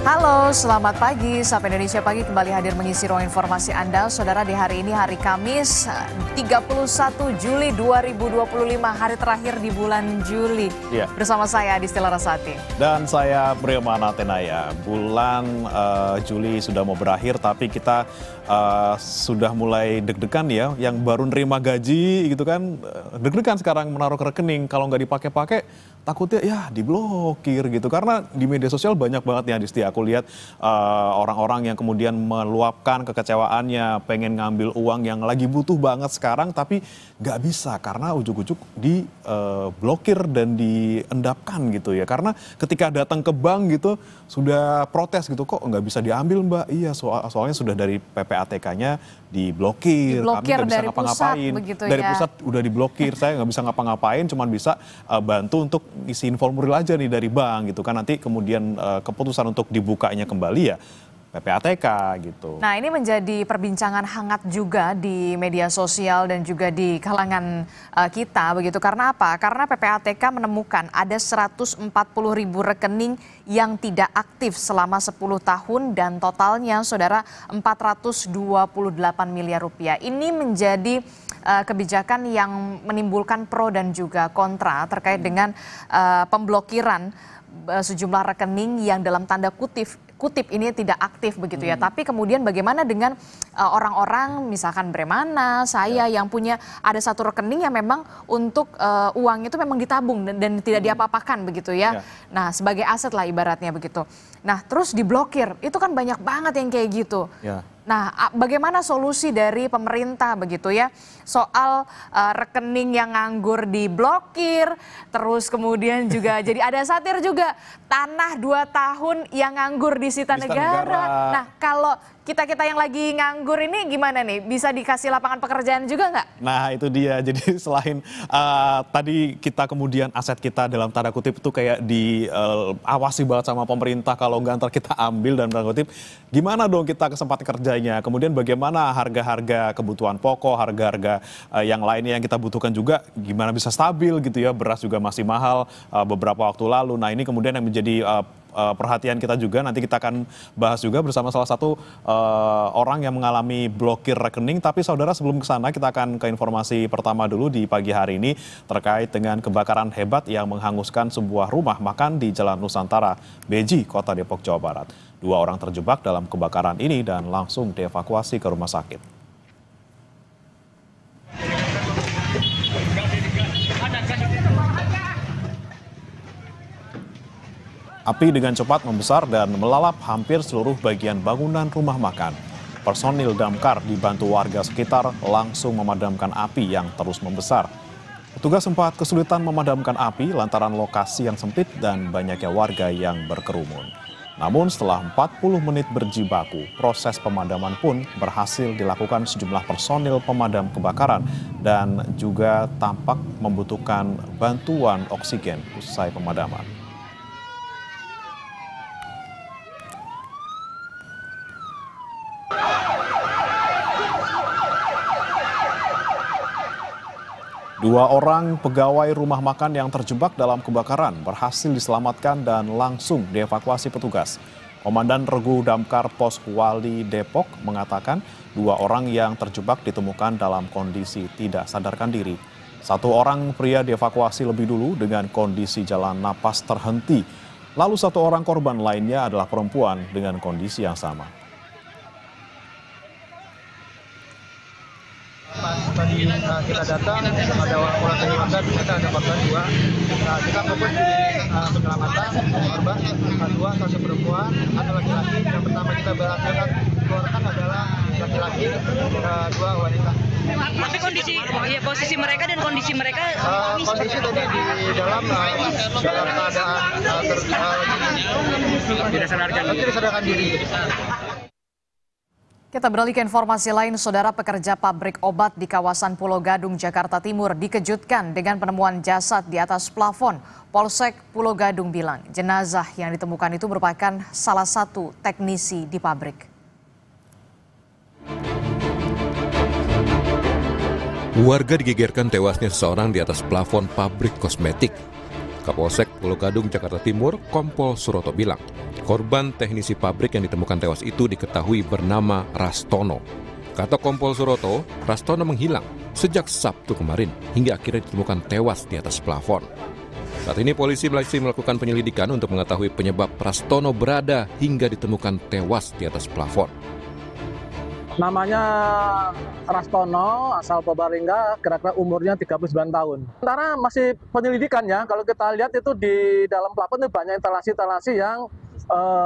Halo, selamat pagi. Sapa Indonesia Pagi kembali hadir mengisi ruang informasi Anda. Saudara, di hari ini hari Kamis 31 Juli 2025, hari terakhir di bulan Juli. Ya. Bersama saya Adistila Rasati. Dan saya Priamana Tenaya. Bulan Juli sudah mau berakhir tapi kita sudah mulai deg-degan ya. Yang baru nerima gaji gitu kan, deg-degan sekarang menaruh ke rekening. Kalau nggak dipakai-pakai takutnya ya diblokir gitu. Karena di media sosial banyak banget ya Adisti. Aku lihat orang-orang yang kemudian meluapkan kekecewaannya, pengen ngambil uang yang lagi butuh banget sekarang tapi nggak bisa karena ujuk-ujuk diblokir dan diendapkan gitu ya. Karena ketika datang ke bank gitu sudah protes gitu, kok nggak bisa diambil Mbak? Iya soalnya sudah dari PPATK-nya diblokir, kami nggak bisa ngapa-ngapain. Dari pusat udah diblokir, saya nggak bisa ngapa-ngapain, cuman bisa bantu untuk ngisiin formulir aja nih dari bank gitu kan. Nanti kemudian keputusan untuk dibukanya kembali ya PPATK gitu. Nah, ini menjadi perbincangan hangat juga di media sosial dan juga di kalangan kita begitu. Karena apa? Karena PPATK menemukan ada 140.000 rekening yang tidak aktif selama 10 tahun dan totalnya saudara 428 miliar rupiah. Ini menjadi kebijakan yang menimbulkan pro dan juga kontra terkait dengan pemblokiran sejumlah rekening yang dalam tanda kutip ini tidak aktif begitu ya. Tapi kemudian bagaimana dengan orang-orang misalkan Bremana, saya yang punya ada satu rekening yang memang untuk uang itu memang ditabung dan tidak diapa-apakan begitu ya. Nah, sebagai aset lah ibaratnya begitu. Nah, terus diblokir. Itu kan banyak banget yang kayak gitu. Nah, bagaimana solusi dari pemerintah begitu ya soal rekening yang nganggur diblokir, terus kemudian juga jadi ada satir juga tanah 2 tahun yang nganggur disita negara. Nah, kalau kita yang lagi nganggur ini gimana nih? Bisa dikasih lapangan pekerjaan juga nggak? Nah itu dia, jadi selain tadi kita kemudian aset kita dalam tanda kutip itu kayak diawasi banget sama pemerintah, kalau nggak ntar kita ambil dan tanda kutip, gimana dong kita kesempatan kerjanya? Kemudian bagaimana harga-harga kebutuhan pokok, harga-harga yang lainnya yang kita butuhkan juga gimana bisa stabil gitu ya, beras juga masih mahal beberapa waktu lalu. Nah ini kemudian yang menjadi perhatian kita juga, nanti kita akan bahas juga bersama salah satu orang yang mengalami blokir rekening. Tapi saudara, sebelum ke sana kita akan ke informasi pertama dulu di pagi hari ini terkait dengan kebakaran hebat yang menghanguskan sebuah rumah makan di Jalan Nusantara, Beji, Kota Depok, Jawa Barat. 2 orang terjebak dalam kebakaran ini dan langsung dievakuasi ke rumah sakit. Api dengan cepat membesar dan melalap hampir seluruh bagian bangunan rumah makan. Personil damkar dibantu warga sekitar langsung memadamkan api yang terus membesar. Petugas sempat kesulitan memadamkan api lantaran lokasi yang sempit dan banyaknya warga yang berkerumun. Namun setelah 40 menit berjibaku, proses pemadaman pun berhasil dilakukan sejumlah personil pemadam kebakaran dan juga tampak membutuhkan bantuan oksigen usai pemadaman. Dua orang pegawai rumah makan yang terjebak dalam kebakaran berhasil diselamatkan dan langsung dievakuasi petugas. Komandan Regu Damkar Pos Wali Depok mengatakan 2 orang yang terjebak ditemukan dalam kondisi tidak sadarkan diri. 1 orang pria dievakuasi lebih dulu dengan kondisi jalan napas terhenti. Lalu 1 orang korban lainnya adalah perempuan dengan kondisi yang sama. Pas tadi kita datang, ada orang ternyata ternyata ada korban 2. Kita fokus di penyelamatan korban 2, 1 perempuan, 1 laki-laki. Yang pertama kita berhasil keluarkan adalah laki-laki, 2 wanita. Tapi posisi mereka dan kondisi mereka kondisi tadi di dalam keadaan tidak sadarkan diri. Kita beralih ke informasi lain, saudara. Pekerja pabrik obat di kawasan Pulau Gadung, Jakarta Timur dikejutkan dengan penemuan jasad di atas plafon. Polsek Pulau Gadung bilang jenazah yang ditemukan itu merupakan salah satu teknisi di pabrik. Warga digegerkan tewasnya seseorang di atas plafon pabrik kosmetik. Kapolsek Pulau Gadung, Jakarta Timur, Kompol Suroto bilang, korban teknisi pabrik yang ditemukan tewas itu diketahui bernama Rastono. Kata Kompol Suroto, Rastono menghilang sejak Sabtu kemarin hingga akhirnya ditemukan tewas di atas plafon. Saat ini polisi masih melakukan penyelidikan untuk mengetahui penyebab Rastono berada hingga ditemukan tewas di atas plafon. Namanya Rastono, asal Purbalingga, kira-kira umurnya 39 tahun. Sementara masih penyelidikan ya, kalau kita lihat itu di dalam plafon itu banyak instalasi-instalasi yang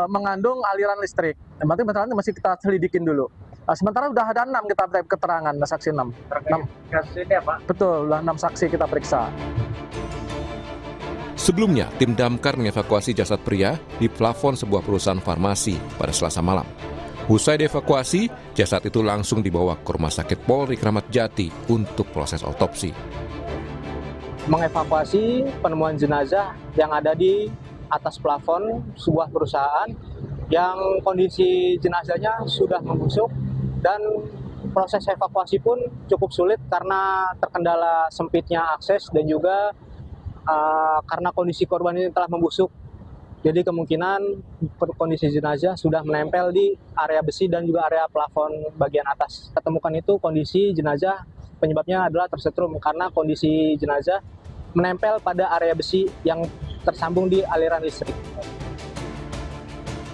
mengandung aliran listrik. Berarti masalahnya masih kita selidikin dulu. Sementara udah ada 6 kita keterangan, saksi 6. Kasus ini ya Pak? Betul, udah 6 saksi kita periksa. Sebelumnya, tim damkar mengevakuasi jasad pria di plafon sebuah perusahaan farmasi pada Selasa malam. Usai dievakuasi, jasad itu langsung dibawa ke Rumah Sakit Polri Kramat Jati untuk proses otopsi. Mengevakuasi penemuan jenazah yang ada di atas plafon sebuah perusahaan yang kondisi jenazahnya sudah membusuk dan proses evakuasi pun cukup sulit karena terkendala sempitnya akses dan juga karena kondisi korban ini telah membusuk. Jadi kemungkinan kondisi jenazah sudah menempel di area besi dan juga area plafon bagian atas. Ketemukan itu kondisi jenazah penyebabnya adalah tersetrum karena kondisi jenazah menempel pada area besi yang tersambung di aliran listrik.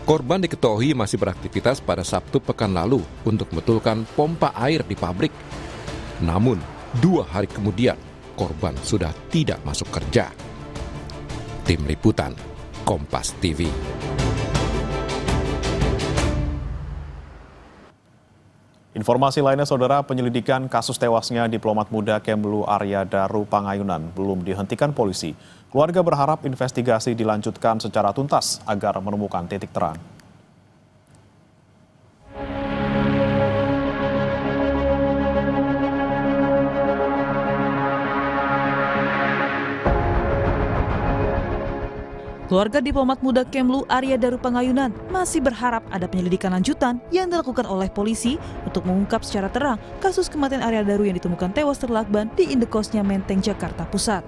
Korban diketahui masih beraktivitas pada Sabtu pekan lalu untuk membetulkan pompa air di pabrik. Namun, 2 hari kemudian, korban sudah tidak masuk kerja. Tim Liputan, Kompas TV. Informasi lainnya, Saudara, penyelidikan kasus tewasnya diplomat muda Kemlu Arya Daru Pangayunan belum dihentikan polisi. Keluarga berharap investigasi dilanjutkan secara tuntas agar menemukan titik terang. Keluarga diplomat muda Kemlu Arya Daru Pangayunan masih berharap ada penyelidikan lanjutan yang dilakukan oleh polisi untuk mengungkap secara terang kasus kematian Arya Daru yang ditemukan tewas terlakban di indekosnya Menteng, Jakarta Pusat.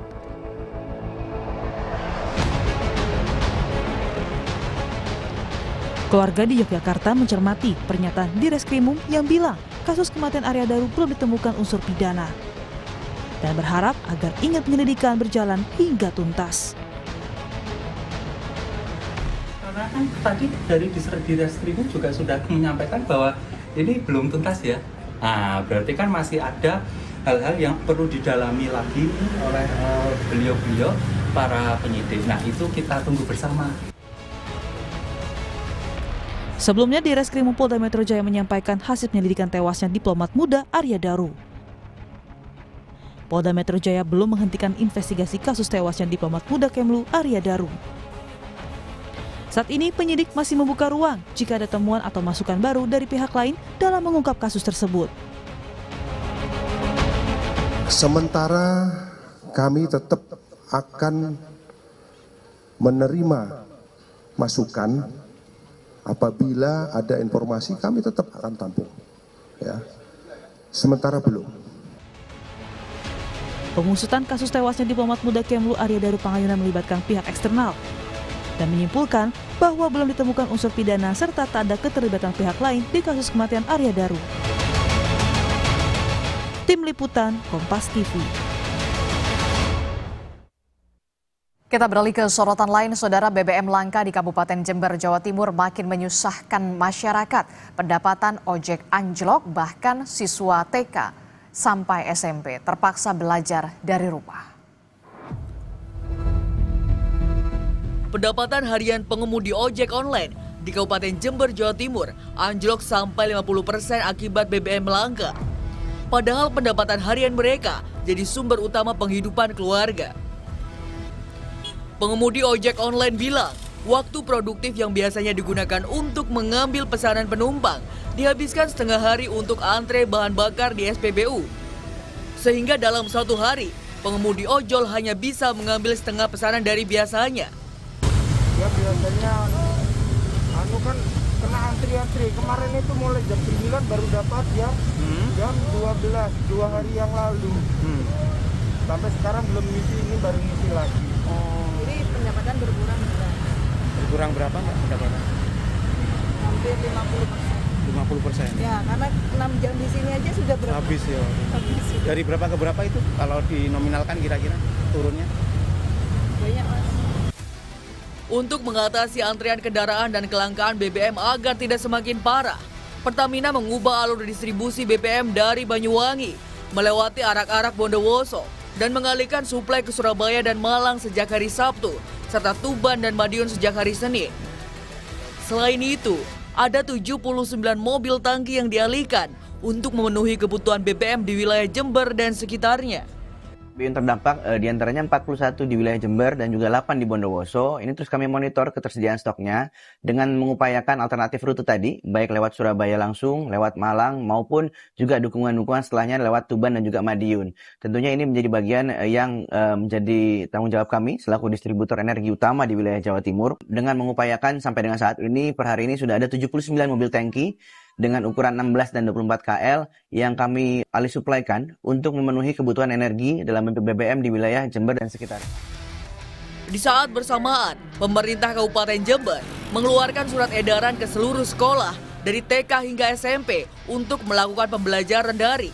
Keluarga di Yogyakarta mencermati pernyataan di Reskrimum yang bilang kasus kematian Arya Daru belum ditemukan unsur pidana dan berharap agar ingat penyelidikan berjalan hingga tuntas. Karena kan tadi dari di Reskrimum juga sudah menyampaikan bahwa ini belum tuntas ya. Nah, berarti kan masih ada hal-hal yang perlu didalami lagi oleh beliau-beliau para penyidik. Nah, itu kita tunggu bersama. Sebelumnya di Reskrimum Polda Metro Jaya menyampaikan hasil penyelidikan tewasnya diplomat muda Arya Daru. Polda Metro Jaya belum menghentikan investigasi kasus tewasnya diplomat muda Kemlu Arya Daru. Saat ini penyidik masih membuka ruang jika ada temuan atau masukan baru dari pihak lain dalam mengungkap kasus tersebut. Sementara kami tetap akan menerima masukan apabila ada informasi kami tetap akan tampung. Ya. Sementara belum. Pengusutan kasus tewasnya diplomat muda Kemlu Arya Daru Pangayunan melibatkan pihak eksternal dan menyimpulkan bahwa belum ditemukan unsur pidana serta tak ada keterlibatan pihak lain di kasus kematian Arya Daru. Tim Liputan, Kompas TV. Kita beralih ke sorotan lain, Saudara. BBM langka di Kabupaten Jember, Jawa Timur makin menyusahkan masyarakat. Pendapatan ojek anjlok, bahkan siswa TK sampai SMP terpaksa belajar dari rumah. Pendapatan harian pengemudi ojek online di Kabupaten Jember, Jawa Timur anjlok sampai 50% akibat BBM langka. Padahal pendapatan harian mereka jadi sumber utama penghidupan keluarga. Pengemudi ojek online bilang, waktu produktif yang biasanya digunakan untuk mengambil pesanan penumpang dihabiskan setengah hari untuk antre bahan bakar di SPBU. Sehingga dalam satu hari, pengemudi ojol hanya bisa mengambil setengah pesanan dari biasanya. Ya biasanya kan kena antri-antri. Kemarin itu mulai jam 9 baru dapat ya. Jam 12 2 hari yang lalu. Sampai sekarang belum ngisi, ini baru ngisi lagi. Ini pendapatan berkurang juga. Berkurang berapa Mbak pendapatan? Hampir 50%. 50%? Ya, karena 6 jam di sini aja sudah berapa? Habis ya. Habis. Dari berapa ke berapa itu kalau dinominalkan kira-kira turunnya? Banyak Mas. Untuk mengatasi antrian kendaraan dan kelangkaan BBM agar tidak semakin parah, Pertamina mengubah alur distribusi BBM dari Banyuwangi melewati arak-arak Bondowoso dan mengalihkan suplai ke Surabaya dan Malang sejak hari Sabtu, serta Tuban dan Madiun sejak hari Senin. Selain itu, ada 79 mobil tangki yang dialihkan untuk memenuhi kebutuhan BBM di wilayah Jember dan sekitarnya. Yang terdampak diantaranya 41 di wilayah Jember dan juga 8 di Bondowoso. Ini terus kami monitor ketersediaan stoknya dengan mengupayakan alternatif rute tadi, baik lewat Surabaya langsung, lewat Malang, maupun juga dukungan-dukungan setelahnya lewat Tuban dan juga Madiun. Tentunya ini menjadi bagian yang menjadi tanggung jawab kami selaku distributor energi utama di wilayah Jawa Timur, dengan mengupayakan sampai dengan saat ini, per hari ini sudah ada 79 mobil tangki dengan ukuran 16 dan 24 KL yang kami alih suplaikan untuk memenuhi kebutuhan energi dalam bentuk BBM di wilayah Jember dan sekitar. Di saat bersamaan, pemerintah Kabupaten Jember mengeluarkan surat edaran ke seluruh sekolah dari TK hingga SMP untuk melakukan pembelajaran daring.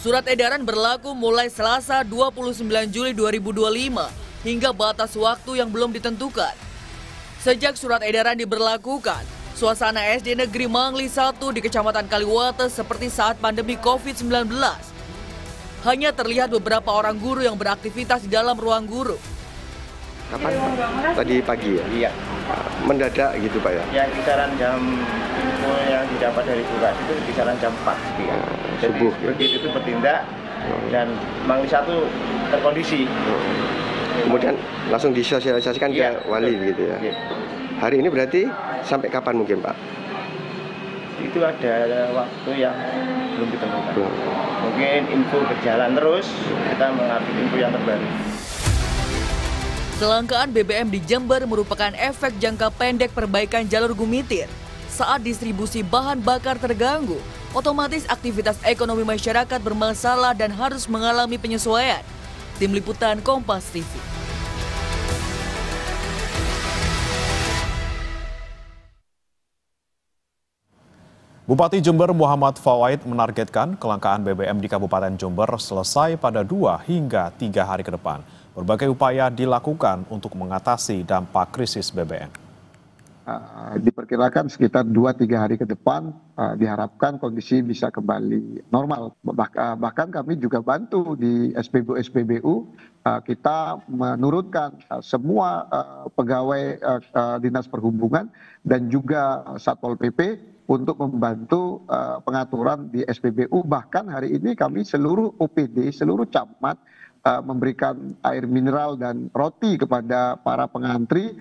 Surat edaran berlaku mulai Selasa 29 Juli 2025 hingga batas waktu yang belum ditentukan. Sejak surat edaran diberlakukan, suasana SD Negeri Mangli 1 di Kecamatan Kaliwates seperti saat pandemi COVID-19. Hanya terlihat beberapa orang guru yang beraktivitas di dalam ruang guru. Kapan? Tadi pagi ya? Iya. Mendadak gitu Pak ya? Ya kisaran jam info yang didapat dari tugas itu kisaran jam 4. Ya. Jadi subuh, begitu itu bertindak dan Mangli 1 terkondisi. Kemudian langsung disosialisasikan ke wali gitu ya? Iya. Hari ini berarti sampai kapan mungkin Pak? Itu ada waktu yang belum ditentukan. Mungkin info berjalan terus, kita mengambil info yang terbaru. Kelangkaan BBM di Jember merupakan efek jangka pendek perbaikan jalur Gumitir. Saat distribusi bahan bakar terganggu, otomatis aktivitas ekonomi masyarakat bermasalah dan harus mengalami penyesuaian. Tim Liputan Kompas TV. Bupati Jember Muhammad Fawaid menargetkan kelangkaan BBM di Kabupaten Jember selesai pada 2 hingga 3 hari ke depan. Berbagai upaya dilakukan untuk mengatasi dampak krisis BBM. Diperkirakan sekitar 2-3 hari ke depan diharapkan kondisi bisa kembali normal. Bahkan kami juga bantu di SPBU, kita menurunkan semua pegawai Dinas Perhubungan dan juga Satpol PP untuk membantu pengaturan di SPBU. Bahkan hari ini kami seluruh OPD, seluruh camat memberikan air mineral dan roti kepada para pengantri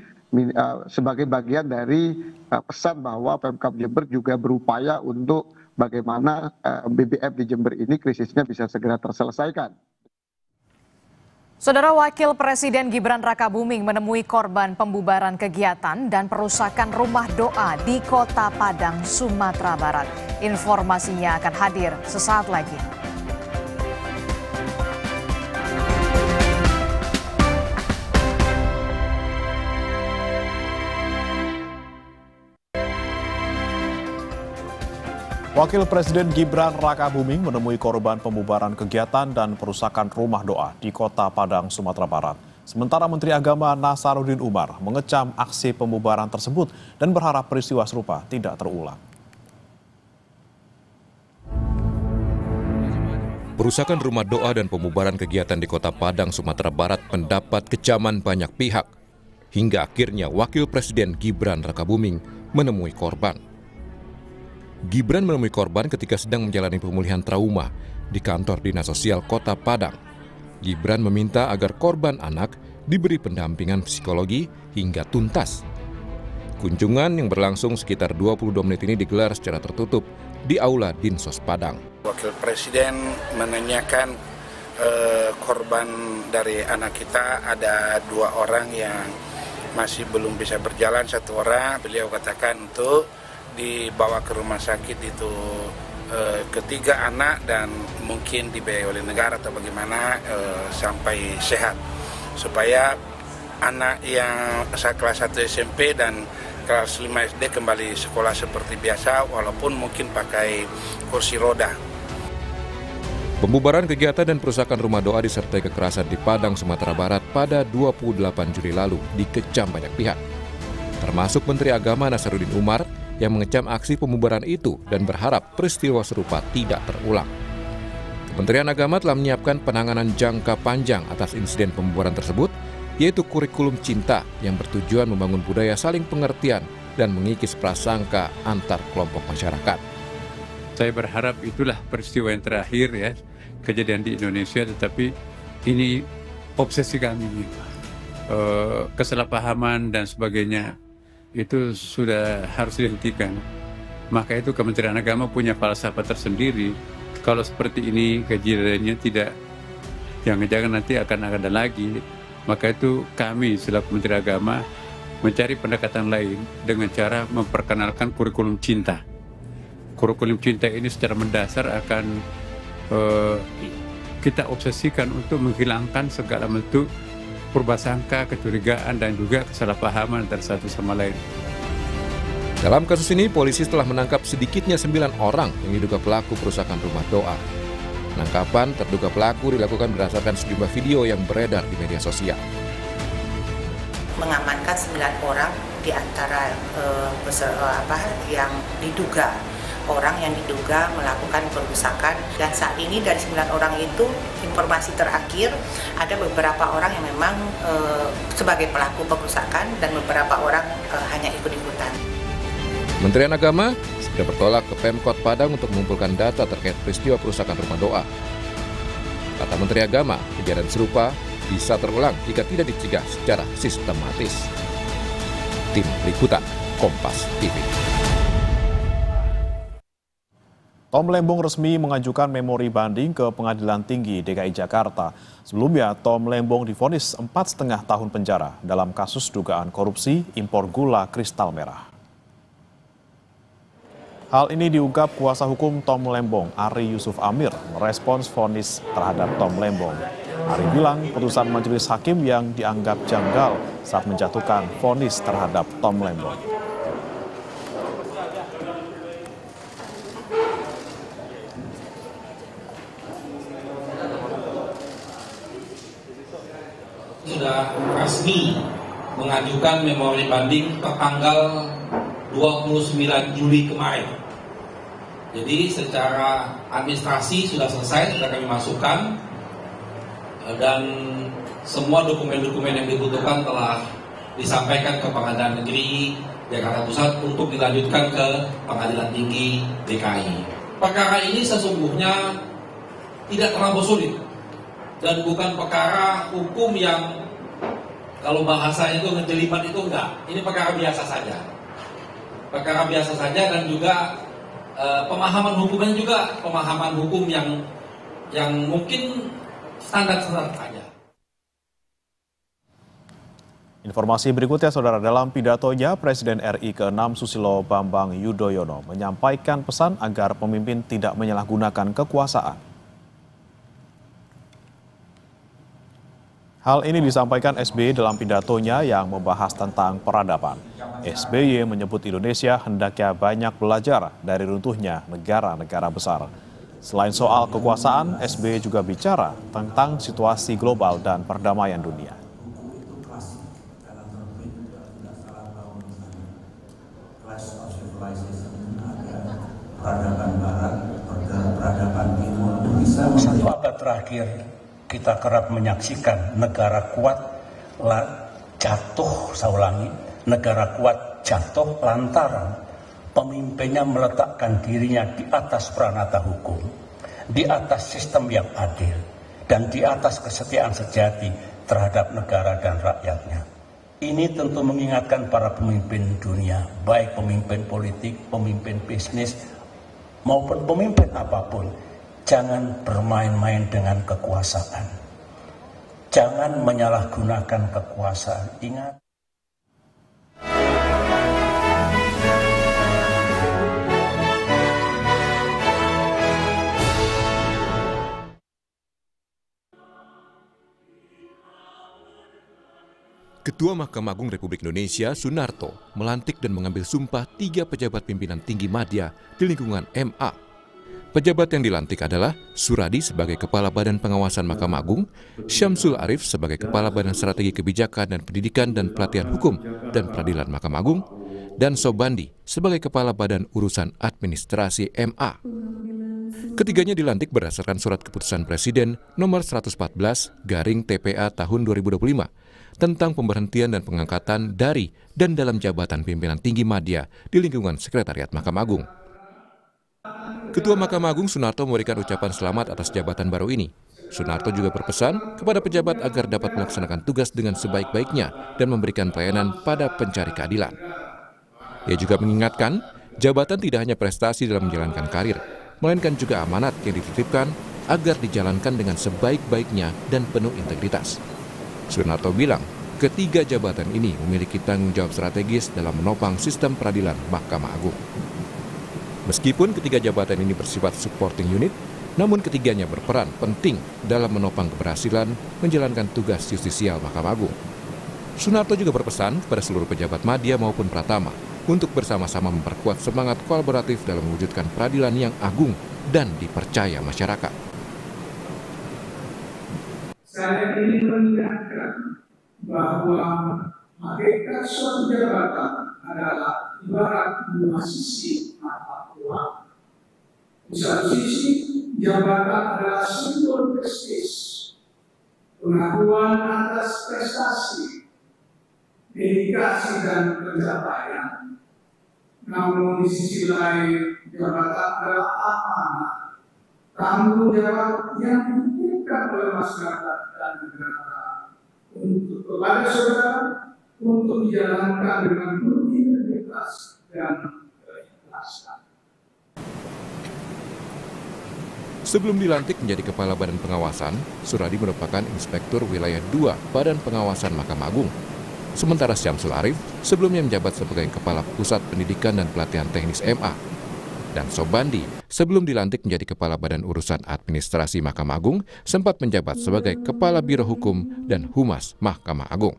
sebagai bagian dari pesan bahwa Pemkab Jember juga berupaya untuk bagaimana BBM di Jember ini krisisnya bisa segera terselesaikan. Saudara Wakil Presiden Gibran Rakabuming menemui korban pembubaran kegiatan dan perusakan rumah doa di Kota Padang, Sumatera Barat. Informasinya akan hadir sesaat lagi. Wakil Presiden Gibran Rakabuming menemui korban pembubaran kegiatan dan perusakan rumah doa di Kota Padang, Sumatera Barat. Sementara Menteri Agama Nasaruddin Umar mengecam aksi pembubaran tersebut dan berharap peristiwa serupa tidak terulang. Perusakan rumah doa dan pembubaran kegiatan di Kota Padang, Sumatera Barat mendapat kecaman banyak pihak. Hingga akhirnya Wakil Presiden Gibran Rakabuming menemui korban. Gibran menemui korban ketika sedang menjalani pemulihan trauma di kantor Dinas Sosial Kota Padang. Gibran meminta agar korban anak diberi pendampingan psikologi hingga tuntas. Kunjungan yang berlangsung sekitar 22 menit ini digelar secara tertutup di Aula Dinsos Padang. Wakil Presiden menanyakan korban dari anak kita, ada 2 orang yang masih belum bisa berjalan, 1 orang. Beliau katakan untuk dibawa ke rumah sakit itu ketiga anak dan mungkin dibiayai oleh negara atau bagaimana sampai sehat, supaya anak yang kelas 1 SMP dan kelas 5 SD kembali sekolah seperti biasa walaupun mungkin pakai kursi roda. Pembubaran kegiatan dan perusakan rumah doa disertai kekerasan di Padang, Sumatera Barat pada 28 Juli lalu dikecam banyak pihak. Termasuk Menteri Agama Nasaruddin Umar yang mengecam aksi pembubaran itu dan berharap peristiwa serupa tidak terulang. Kementerian Agama telah menyiapkan penanganan jangka panjang atas insiden pembubaran tersebut, yaitu kurikulum cinta yang bertujuan membangun budaya saling pengertian dan mengikis prasangka antar kelompok masyarakat. Saya berharap itulah peristiwa yang terakhir ya, kejadian di Indonesia, tetapi ini obsesi kami, kesalahpahaman dan sebagainya. Itu sudah harus dihentikan. Maka itu Kementerian Agama punya falsafah tersendiri. Kalau seperti ini kejadiannya tidak, jangan-jangan nanti akan ada lagi. Maka itu kami selaku Menteri Agama mencari pendekatan lain dengan cara memperkenalkan kurikulum cinta. Kurikulum cinta ini secara mendasar akan kita obsesikan untuk menghilangkan segala bentuk prasangka, kecurigaan, dan juga kesalahpahaman antara satu sama lain. Dalam kasus ini, polisi telah menangkap sedikitnya 9 orang yang diduga pelaku perusakan rumah doa. Penangkapan terduga pelaku dilakukan berdasarkan sejumlah video yang beredar di media sosial. Mengamankan 9 orang di antara yang diduga melakukan perusakan, dan saat ini dari 9 orang itu informasi terakhir ada beberapa orang yang memang sebagai pelaku perusakan dan beberapa orang hanya ikut-ikutan. Kementerian Agama sudah bertolak ke Pemkot Padang untuk mengumpulkan data terkait peristiwa perusakan rumah doa. Kata Menteri Agama, kejadian serupa bisa terulang jika tidak dicegah secara sistematis. Tim Liputan Kompas TV. Tom Lembong resmi mengajukan memori banding ke Pengadilan Tinggi DKI Jakarta. Sebelumnya, Tom Lembong divonis 4,5 tahun penjara dalam kasus dugaan korupsi impor gula kristal merah. Hal ini diungkap kuasa hukum Tom Lembong, Ari Yusuf Amir, merespons vonis terhadap Tom Lembong. Ari bilang putusan majelis hakim yang dianggap janggal saat menjatuhkan vonis terhadap Tom Lembong. Sudah resmi mengajukan memori banding tertanggal 29 Juli kemarin. Jadi secara administrasi sudah selesai, sudah kami masukkan, dan semua dokumen-dokumen yang dibutuhkan telah disampaikan ke Pengadilan Negeri Jakarta Pusat untuk dilanjutkan ke Pengadilan Tinggi DKI. Perkara ini sesungguhnya tidak terlalu sulit dan bukan perkara hukum yang kalau bahasa itu ngejelimet itu enggak. Ini perkara biasa saja. Perkara biasa saja, dan juga pemahaman hukumnya juga pemahaman hukum yang mungkin standar-standar saja. Informasi berikutnya, Saudara, dalam pidatonya Presiden RI ke-6 Susilo Bambang Yudhoyono menyampaikan pesan agar pemimpin tidak menyalahgunakan kekuasaan. Hal ini disampaikan SBY dalam pidatonya yang membahas tentang peradaban. SBY menyebut Indonesia hendaknya banyak belajar dari runtuhnya negara-negara besar. Selain soal kekuasaan, SBY juga bicara tentang situasi global dan perdamaian dunia. Peradaban Barat, peradaban Timur. Satu abad terakhir kita kerap menyaksikan negara kuat jatuh, saya ulangi, negara kuat jatuh lantaran pemimpinnya meletakkan dirinya di atas pranata hukum, di atas sistem yang adil, dan di atas kesetiaan sejati terhadap negara dan rakyatnya. Ini tentu mengingatkan para pemimpin dunia, baik pemimpin politik, pemimpin bisnis, maupun pemimpin apapun. Jangan bermain-main dengan kekuasaan. Jangan menyalahgunakan kekuasaan. Ingat. Ketua Mahkamah Agung Republik Indonesia, Sunarto, melantik dan mengambil sumpah 3 pejabat pimpinan tinggi madya di lingkungan MA. Pejabat yang dilantik adalah Suradi sebagai Kepala Badan Pengawasan Mahkamah Agung, Syamsul Arif sebagai Kepala Badan Strategi Kebijakan dan Pendidikan dan Pelatihan Hukum dan Peradilan Mahkamah Agung, dan Sobandi sebagai Kepala Badan Urusan Administrasi MA. Ketiganya dilantik berdasarkan Surat Keputusan Presiden nomor 114/TPA tahun 2025 tentang pemberhentian dan pengangkatan dari dan dalam jabatan pimpinan tinggi madya di lingkungan Sekretariat Mahkamah Agung. Ketua Mahkamah Agung Sunarto memberikan ucapan selamat atas jabatan baru ini. Sunarto juga berpesan kepada pejabat agar dapat melaksanakan tugas dengan sebaik-baiknya dan memberikan pelayanan pada pencari keadilan. Ia juga mengingatkan, jabatan tidak hanya prestasi dalam menjalankan karir, melainkan juga amanat yang dititipkan agar dijalankan dengan sebaik-baiknya dan penuh integritas. Sunarto bilang, ketiga jabatan ini memiliki tanggung jawab strategis dalam menopang sistem peradilan Mahkamah Agung. Meskipun ketiga jabatan ini bersifat supporting unit, namun ketiganya berperan penting dalam menopang keberhasilan menjalankan tugas justisial Mahkamah Agung. Sunarto juga berpesan kepada seluruh pejabat madya maupun pratama untuk bersama-sama memperkuat semangat kolaboratif dalam mewujudkan peradilan yang agung dan dipercaya masyarakat. Saya ingin mengingatkan bahwa hakikat suatu jabatan adalah ibarat dua sisi mata uang. Di satu sisi, jabatan adalah simbol prestis, pengakuan atas prestasi, dedikasi dan pencapaian. Namun di sisi lain, jabatan adalah amanah, tanggung jawab yang diberikan oleh masyarakat dan negara untuk kepada saudara untuk dijalankan dengan penuh integritas dan keikhlasan. Sebelum dilantik menjadi Kepala Badan Pengawasan, Suradi merupakan Inspektur Wilayah 2 Badan Pengawasan Mahkamah Agung. Sementara Syamsul Arif sebelumnya menjabat sebagai Kepala Pusat Pendidikan dan Pelatihan Teknis MA. Dan Sobandi sebelum dilantik menjadi Kepala Badan Urusan Administrasi Mahkamah Agung sempat menjabat sebagai Kepala Biro Hukum dan Humas Mahkamah Agung.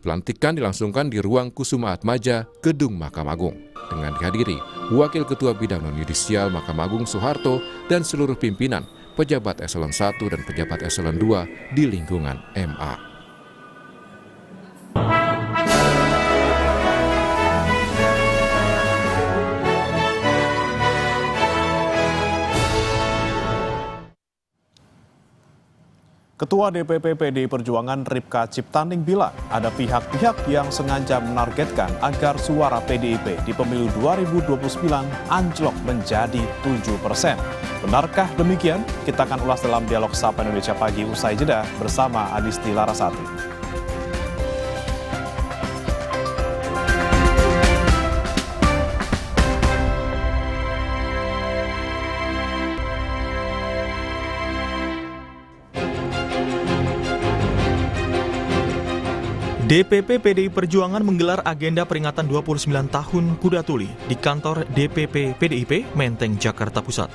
Pelantikan dilangsungkan di Ruang Kusuma Atmaja, Gedung Mahkamah Agung, dengan dihadiri Wakil Ketua Bidang Non-Yudisial Mahkamah Agung Soeharto dan seluruh pimpinan, pejabat eselon 1 dan pejabat eselon 2 di lingkungan MA. Ketua DPP PDI Perjuangan Ripka Ciptaning bilang ada pihak-pihak yang sengaja menargetkan agar suara PDIP di pemilu 2029 anjlok menjadi 7%. Benarkah demikian? Kita akan ulas dalam dialog Sapa Indonesia Pagi usai jeda bersama Adisti Larasati. DPP PDI Perjuangan menggelar agenda peringatan 29 tahun Kuda Tuli di kantor DPP PDIP Menteng, Jakarta Pusat.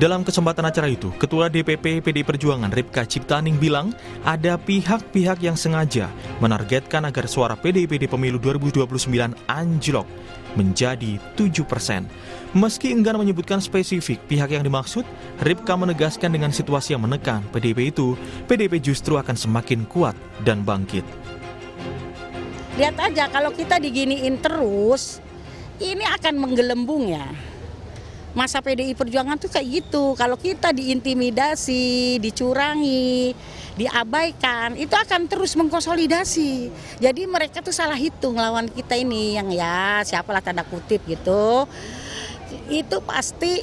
Dalam kesempatan acara itu, Ketua DPP PDI Perjuangan Ripka Ciptaning bilang ada pihak-pihak yang sengaja menargetkan agar suara PDIP di pemilu 2029 anjlok menjadi 7%. Meski enggan menyebutkan spesifik pihak yang dimaksud, Ripka menegaskan dengan situasi yang menekan PDIP itu, PDIP justru akan semakin kuat dan bangkit. Lihat aja kalau kita diginiin terus, ini akan menggelembung ya. Masa PDI Perjuangan tuh kayak gitu, kalau kita diintimidasi, dicurangi, diabaikan, itu akan terus mengkonsolidasi. Jadi mereka tuh salah hitung lawan kita ini, yang ya siapalah tanda kutip gitu. Itu pasti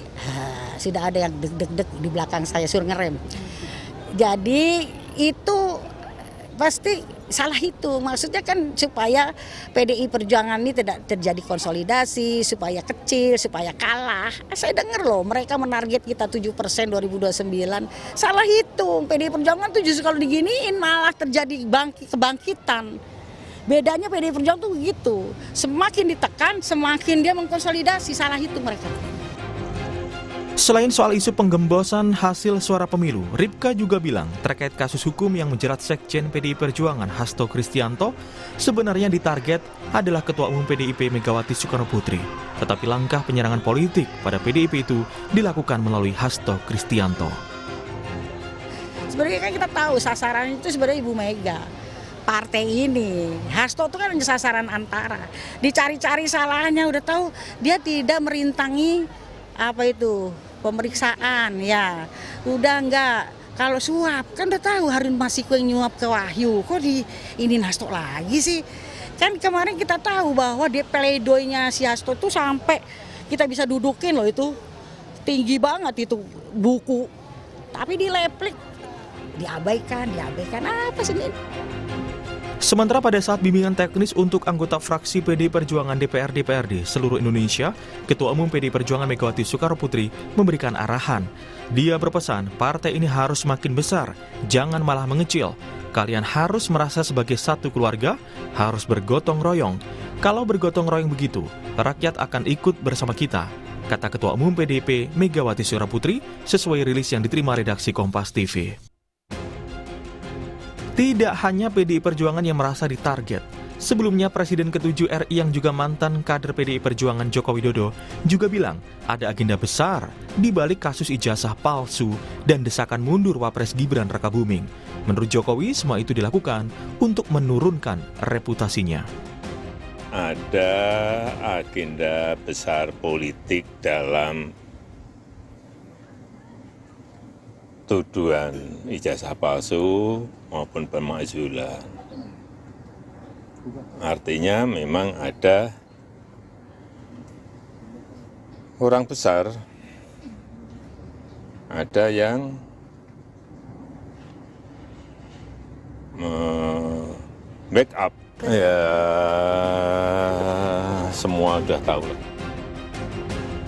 sudah ada yang deg-deg di belakang saya suruh ngerem. Jadi itu pasti salah hitung, maksudnya kan supaya PDI Perjuangan ini tidak terjadi konsolidasi, supaya kecil, supaya kalah. Saya dengar loh mereka menarget kita 7% 2029, salah hitung. PDI Perjuangan tuh justru kalau diginiin malah terjadi kebangkitan. Bedanya PDI Perjuangan tuh gitu, semakin ditekan semakin dia mengkonsolidasi, salah hitung mereka. Selain soal isu penggembosan hasil suara pemilu, Ripka juga bilang terkait kasus hukum yang menjerat Sekjen PDI Perjuangan Hasto Kristianto, sebenarnya ditarget adalah Ketua Umum PDIP Megawati Soekarnoputri. Tetapi langkah penyerangan politik pada PDIP itu dilakukan melalui Hasto Kristianto. Sebenarnya kan kita tahu sasaran itu sebenarnya Ibu Mega. Partai ini, Hasto itu kan sasaran antara. Dicari-cari salahnya, udah tahu dia tidak merintangi pemeriksaan ya, udah enggak. Kalau suap kan udah tahu Harun Masiku yang nyuap ke Wahyu, kok ini Hasto lagi sih? Kan kemarin kita tahu bahwa dia peledoinya si Hasto tuh sampai kita bisa dudukin loh, itu tinggi banget itu buku, tapi dileplik, diabaikan apa sih ini? Sementara pada saat bimbingan teknis untuk anggota fraksi PDI Perjuangan DPRD seluruh Indonesia, Ketua Umum PDI Perjuangan Megawati Soekarnoputri memberikan arahan. Dia berpesan, partai ini harus makin besar, jangan malah mengecil. Kalian harus merasa sebagai satu keluarga, harus bergotong royong. Kalau bergotong royong begitu, rakyat akan ikut bersama kita, kata Ketua Umum PDIP Megawati Soekarnoputri sesuai rilis yang diterima redaksi Kompas TV. Tidak hanya PDI Perjuangan yang merasa ditarget. Sebelumnya Presiden ke-7 RI yang juga mantan kader PDI Perjuangan Joko Widodo juga bilang ada agenda besar di balik kasus ijazah palsu dan desakan mundur Wapres Gibran Rakabuming. Menurut Jokowi, semua itu dilakukan untuk menurunkan reputasinya. Ada agenda besar politik dalam tuduhan ijazah palsu maupun pemakzulan. Artinya memang ada orang besar, ada yang backup. Ya, semua udah tahu lah.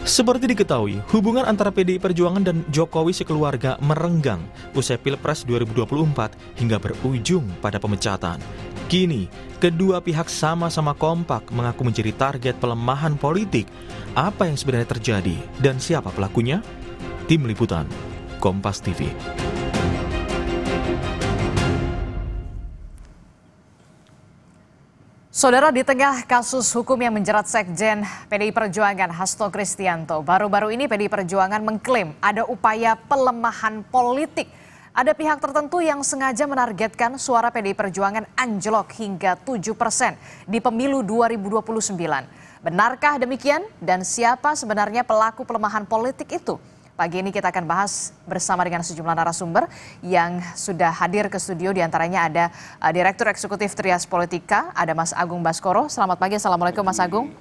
Seperti diketahui, hubungan antara PDI Perjuangan dan Jokowi sekeluarga merenggang usai Pilpres 2024 hingga berujung pada pemecatan. Kini, kedua pihak sama-sama kompak mengaku menjadi target pelemahan politik. Apa yang sebenarnya terjadi dan siapa pelakunya? Tim Liputan, Kompas TV. Saudara, di tengah kasus hukum yang menjerat Sekjen PDI Perjuangan Hasto Kristianto, baru-baru ini PDI Perjuangan mengklaim ada upaya pelemahan politik. Ada pihak tertentu yang sengaja menargetkan suara PDI Perjuangan anjlok hingga 7% di pemilu 2029. Benarkah demikian? Dan siapa sebenarnya pelaku pelemahan politik itu? Pagi ini kita akan bahas bersama dengan sejumlah narasumber yang sudah hadir ke studio. Di antaranya ada Direktur Eksekutif Trias Politika, ada Mas Agung Baskoro. Selamat pagi, Assalamualaikum Mas Agung.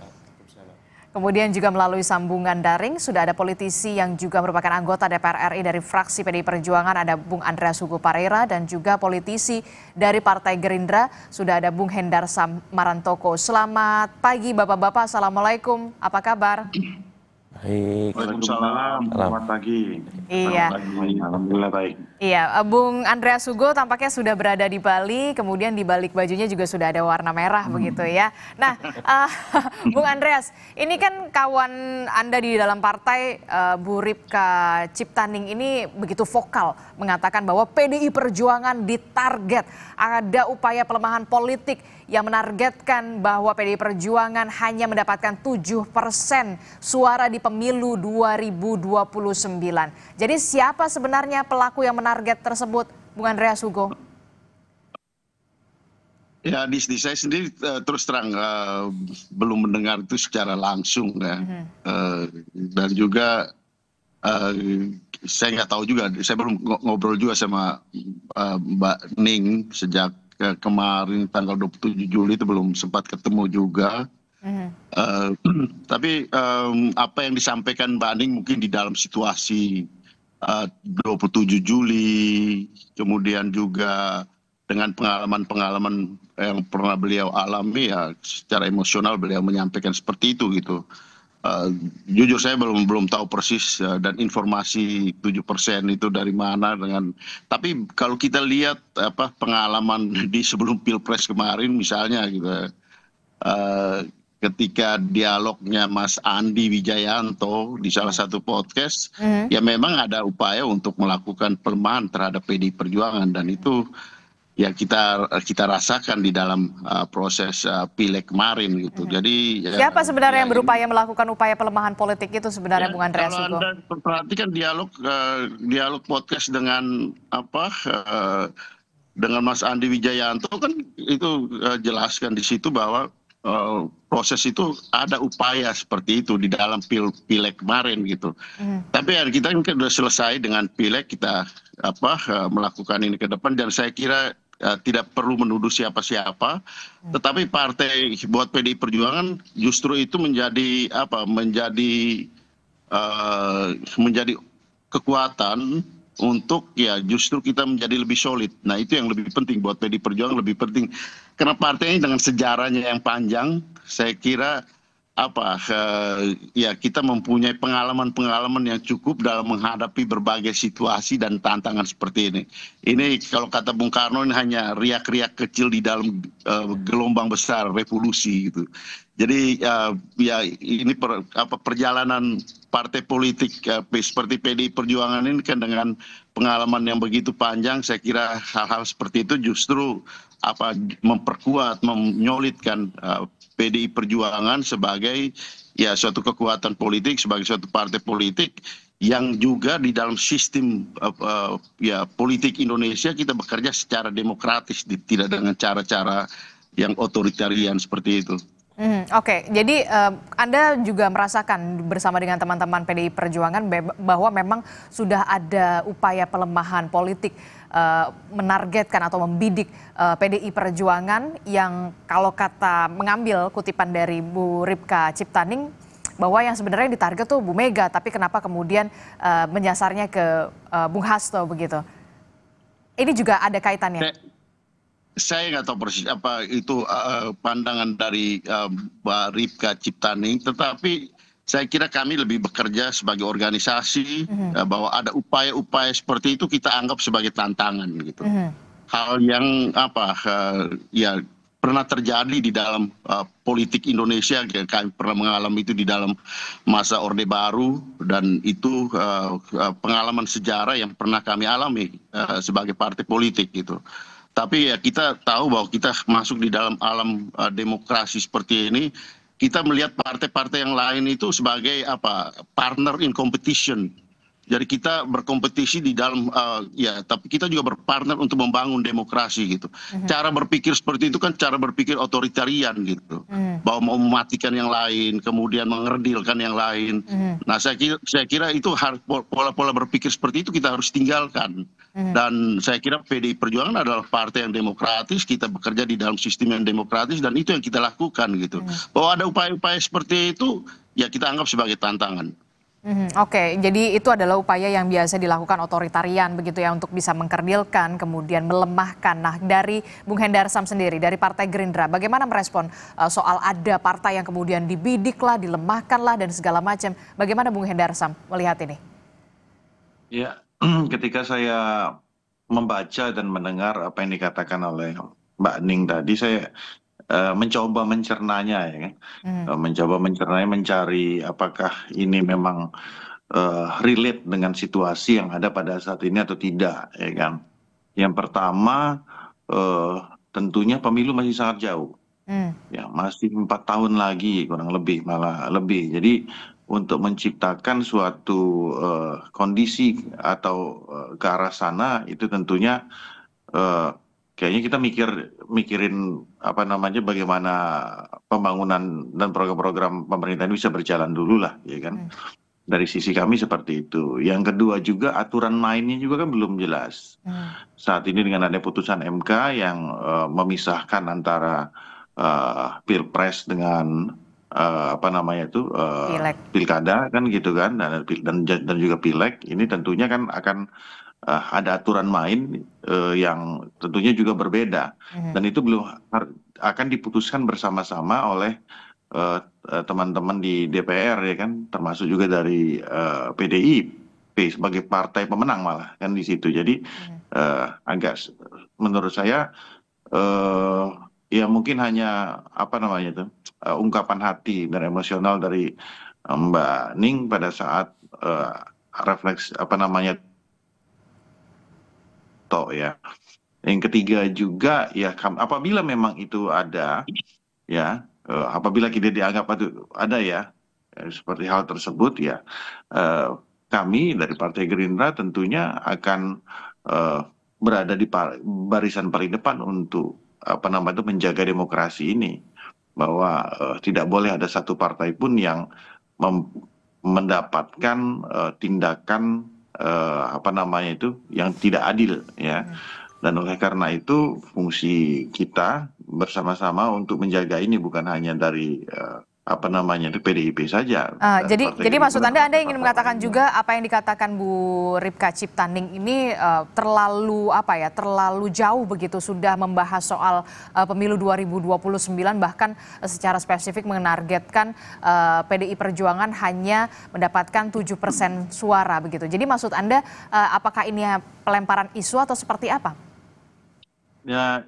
Kemudian juga melalui sambungan daring sudah ada politisi yang juga merupakan anggota DPR RI dari fraksi PDI Perjuangan, ada Bung Andreas Hugo Pareira, dan juga politisi dari Partai Gerindra, sudah ada Bung Hendar Marantoko. Selamat pagi Bapak-Bapak, Assalamualaikum, apa kabar? Baik. Waalaikumsalam. Selamat pagi. Iya. Alhamdulillah baik. Iya, Bung Andreas Hugo tampaknya sudah berada di Bali, kemudian di balik bajunya juga sudah ada warna merah begitu ya. Nah, Bung Andreas, ini kan kawan Anda di dalam partai, Bu Ripka Ciptaning ini begitu vokal mengatakan bahwa PDI Perjuangan ditarget. Ada upaya pelemahan politik yang menargetkan bahwa PDI Perjuangan hanya mendapatkan 7% suara di pemilu 2029. Jadi siapa sebenarnya pelaku yang menarget tersebut, Bung Andreas Hugo? Ya, di saya sendiri terus terang belum mendengar itu secara langsung ya. Dan juga saya nggak tahu juga, saya belum ngobrol juga sama Mbak Ning sejak kemarin tanggal 27 Juli itu belum sempat ketemu juga. Tapi apa yang disampaikan Mbak Ning mungkin di dalam situasi 27 Juli, kemudian juga dengan pengalaman-pengalaman yang pernah beliau alami, ya secara emosional beliau menyampaikan seperti itu gitu. Jujur saya belum tahu persis dan informasi 7% itu dari mana tapi kalau kita lihat pengalaman di sebelum Pilpres kemarin misalnya gitu, ketika dialognya Mas Andi Wijayanto di salah satu podcast, ya memang ada upaya untuk melakukan pelemahan terhadap PDI Perjuangan, dan itu ya kita rasakan di dalam proses pileg kemarin gitu. Jadi siapa sebenarnya yang berupaya melakukan upaya pelemahan politik itu sebenarnya, Bung Andreas kalau Hugo? Anda perhatikan dialog podcast dengan dengan Mas Andi Wijayanto kan itu jelaskan di situ bahwa proses itu ada upaya seperti itu di dalam pileg kemarin gitu. Tapi kita sudah selesai dengan pileg, kita melakukan ini ke depan, dan saya kira tidak perlu menuduh siapa-siapa. Tetapi partai buat PDI Perjuangan justru itu menjadi menjadi kekuatan untuk ya justru kita menjadi lebih solid. Nah itu yang lebih penting buat PDI Perjuangan, lebih penting karena partai ini dengan sejarahnya yang panjang, saya kira ya kita mempunyai pengalaman yang cukup dalam menghadapi berbagai situasi dan tantangan seperti ini. Ini kalau kata Bung Karno, ini hanya riak-riak kecil di dalam gelombang besar revolusi gitu. Jadi ya ini perjalanan partai politik seperti PDI Perjuangan ini kan dengan pengalaman yang begitu panjang, saya kira hal-hal seperti itu justru memperkuat, menyolidkan PDI Perjuangan sebagai ya suatu kekuatan politik, sebagai suatu partai politik yang juga di dalam sistem ya politik Indonesia kita bekerja secara demokratis, tidak dengan cara-cara yang otoritarian seperti itu. Oke, jadi Anda juga merasakan bersama dengan teman-teman PDI Perjuangan bahwa memang sudah ada upaya pelemahan politik, menargetkan atau membidik PDI Perjuangan yang kalau kata mengambil kutipan dari Bu Ripka Ciptaning, bahwa yang sebenarnya ditarget tuh Bu Mega, tapi kenapa kemudian menyasarnya ke Bung Hasto begitu. Ini juga ada kaitannya. Saya nggak tahu persis apa itu pandangan dari Mbak Ripka Ciptaning, tetapi saya kira kami lebih bekerja sebagai organisasi bahwa ada upaya-upaya seperti itu kita anggap sebagai tantangan gitu. Hal yang ya pernah terjadi di dalam politik Indonesia, kami pernah mengalami itu di dalam masa Orde Baru, dan itu pengalaman sejarah yang pernah kami alami sebagai partai politik gitu. Tapi ya kita tahu bahwa kita masuk di dalam alam demokrasi seperti ini, kita melihat partai-partai yang lain itu sebagai partner in competition. Jadi kita berkompetisi di dalam ya, tapi kita juga berpartner untuk membangun demokrasi gitu. Cara berpikir seperti itu kan cara berpikir otoritarian gitu, bahwa mau mematikan yang lain, kemudian mengerdilkan yang lain. Nah saya kira itu pola-pola berpikir seperti itu kita harus tinggalkan. Dan saya kira PDI Perjuangan adalah partai yang demokratis, kita bekerja di dalam sistem yang demokratis, dan itu yang kita lakukan gitu. Bahwa ada upaya-upaya seperti itu ya kita anggap sebagai tantangan. Oke, jadi itu adalah upaya yang biasa dilakukan otoritarian begitu ya, untuk bisa mengkerdilkan, kemudian melemahkan. Nah, dari Bung Hendarsam sendiri, dari Partai Gerindra, bagaimana merespon soal ada partai yang kemudian dibidik lah, dilemahkan lah, dan segala macam. Bagaimana Bung Hendarsam melihat ini? Ya, ketika saya membaca dan mendengar apa yang dikatakan oleh Mbak Ning tadi, saya mencoba mencernanya ya kan, mencoba mencernanya, mencari apakah ini memang relate dengan situasi yang ada pada saat ini atau tidak ya kan. Yang pertama tentunya pemilu masih sangat jauh, ya masih 4 tahun lagi kurang lebih, malah lebih. Jadi untuk menciptakan suatu kondisi atau ke arah sana itu tentunya kayaknya kita mikirin bagaimana pembangunan dan program-program pemerintah ini bisa berjalan dulu lah ya kan. Dari sisi kami seperti itu. Yang kedua juga aturan mainnya juga kan belum jelas. Saat ini dengan ada putusan MK yang memisahkan antara pilpres dengan pilkada kan gitu kan, dan juga pileg, ini tentunya kan akan ada aturan main yang tentunya juga berbeda, dan itu belum akan diputuskan bersama-sama oleh teman-teman di DPR ya kan, termasuk juga dari PDIP sebagai partai pemenang malah kan di situ. Jadi agak menurut saya ya mungkin hanya ungkapan hati dan emosional dari Mbak Ning pada saat refleks ya. Yang ketiga juga ya apabila memang itu ada ya, apabila kita dianggap itu ada ya, seperti hal tersebut ya, kami dari Partai Gerindra tentunya akan berada di barisan paling depan untuk menjaga demokrasi ini, bahwa tidak boleh ada satu partai pun yang mendapatkan tindakan yang tidak adil ya. Dan oleh karena itu fungsi kita bersama-sama untuk menjaga ini bukan hanya dari PDIP saja. Jadi maksud Anda ingin mengatakan juga apa yang dikatakan Bu Ripka Ciptaning ini terlalu jauh begitu, sudah membahas soal pemilu 2029, bahkan secara spesifik menargetkan PDI Perjuangan hanya mendapatkan 7% suara begitu. Jadi maksud Anda apakah ini pelemparan isu atau seperti apa? Ya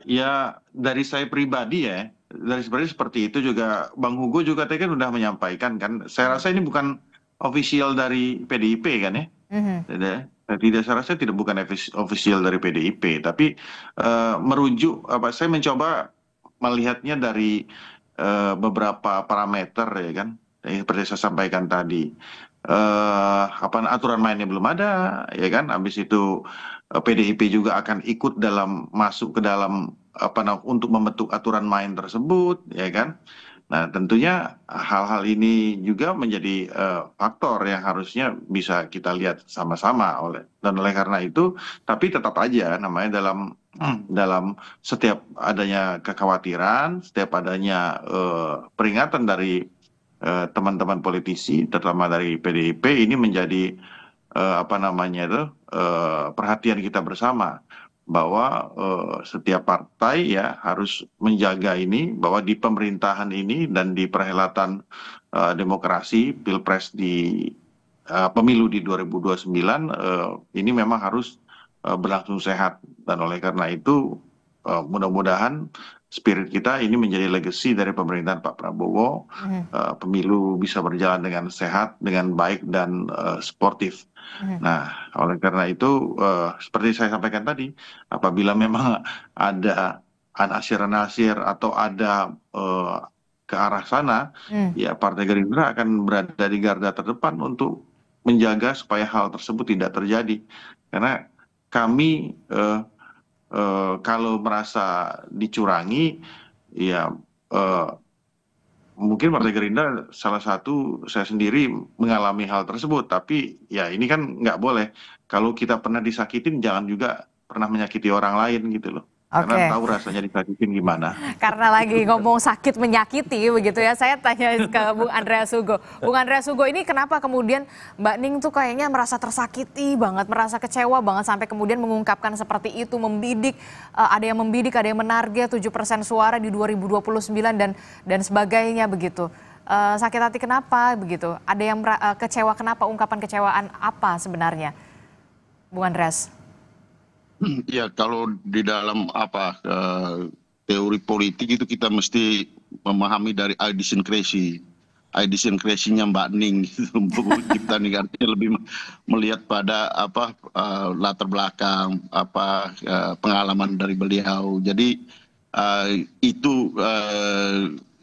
dari saya pribadi ya. Dari seperti itu juga Bang Hugo juga tadi kan sudah menyampaikan kan, saya rasa ini bukan official dari PDIP kan ya. Tidak, saya rasa bukan official dari PDIP, tapi merujuk saya mencoba melihatnya dari beberapa parameter ya kan, seperti saya sampaikan tadi, aturan mainnya belum ada ya kan, habis itu PDIP juga akan ikut masuk ke dalam untuk membentuk aturan main tersebut ya kan. Nah tentunya hal-hal ini juga menjadi faktor yang harusnya bisa kita lihat sama-sama oleh karena itu, tapi tetap aja namanya dalam setiap adanya kekhawatiran, setiap adanya peringatan dari teman-teman politisi terutama dari PDIP, ini menjadi perhatian kita bersama, bahwa setiap partai ya harus menjaga ini, bahwa di pemerintahan ini dan di perhelatan demokrasi Pilpres di pemilu di 2029 ini memang harus berlangsung sehat. Dan oleh karena itu mudah-mudahan spirit kita ini menjadi legacy dari pemerintahan Pak Prabowo, pemilu bisa berjalan dengan sehat, dengan baik dan sportif. Nah, oleh karena itu seperti saya sampaikan tadi, apabila memang ada anasir-anasir atau ada ke arah sana, ya Partai Gerindra akan berada di garda terdepan untuk menjaga supaya hal tersebut tidak terjadi. Karena kami kalau merasa dicurangi, ya mungkin Partai Gerindra salah satu, saya sendiri mengalami hal tersebut, tapi ya ini kan nggak boleh. Kalau kita pernah disakitin, jangan juga pernah menyakiti orang lain gitu loh. Karena tahu rasanya disakitin gimana. Karena lagi ngomong sakit menyakiti begitu ya, saya tanya ke Bung Andreas Hugo. Bung Andreas Hugo, ini kenapa kemudian Mbak Ning tuh kayaknya merasa tersakiti banget, merasa kecewa banget sampai kemudian mengungkapkan seperti itu, membidik, ada yang membidik, ada yang menarget 7% suara di 2029 dan sebagainya begitu. Sakit hati kenapa begitu? Ada yang kecewa kenapa? Ungkapan kecewaan apa sebenarnya, Bung Andreas? Ya kalau di dalam teori politik itu kita mesti memahami dari idiosyncrasy-nya Mbak Ning untuk Ciptaning, artinya lebih melihat pada latar belakang pengalaman dari beliau. Jadi itu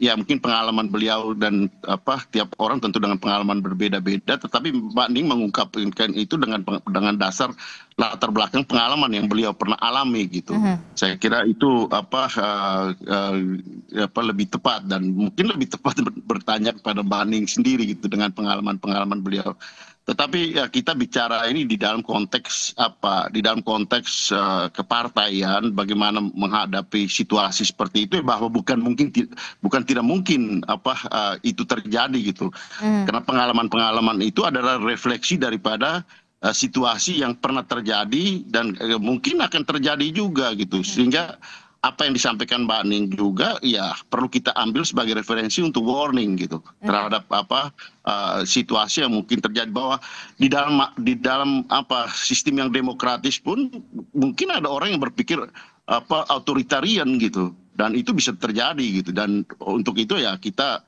ya mungkin pengalaman beliau dan tiap orang tentu dengan pengalaman berbeda-beda, tetapi Mbak Ning mengungkapkan itu dengan dasar latar belakang pengalaman yang beliau pernah alami gitu. Saya kira itu lebih tepat, dan mungkin lebih tepat bertanya kepada Mbak Ning sendiri gitu dengan pengalaman-pengalaman beliau. Tetapi ya kita bicara ini di dalam konteks kepartaian, bagaimana menghadapi situasi seperti itu, bahwa bukan tidak mungkin itu terjadi gitu. Karena pengalaman-pengalaman itu adalah refleksi daripada situasi yang pernah terjadi dan mungkin akan terjadi juga gitu. Sehingga apa yang disampaikan Mbak Ning juga ya perlu kita ambil sebagai referensi untuk warning gitu terhadap situasi yang mungkin terjadi, bahwa di dalam sistem yang demokratis pun mungkin ada orang yang berpikir authoritarian gitu. dan itu bisa terjadi gitu. Dan untuk itu ya kita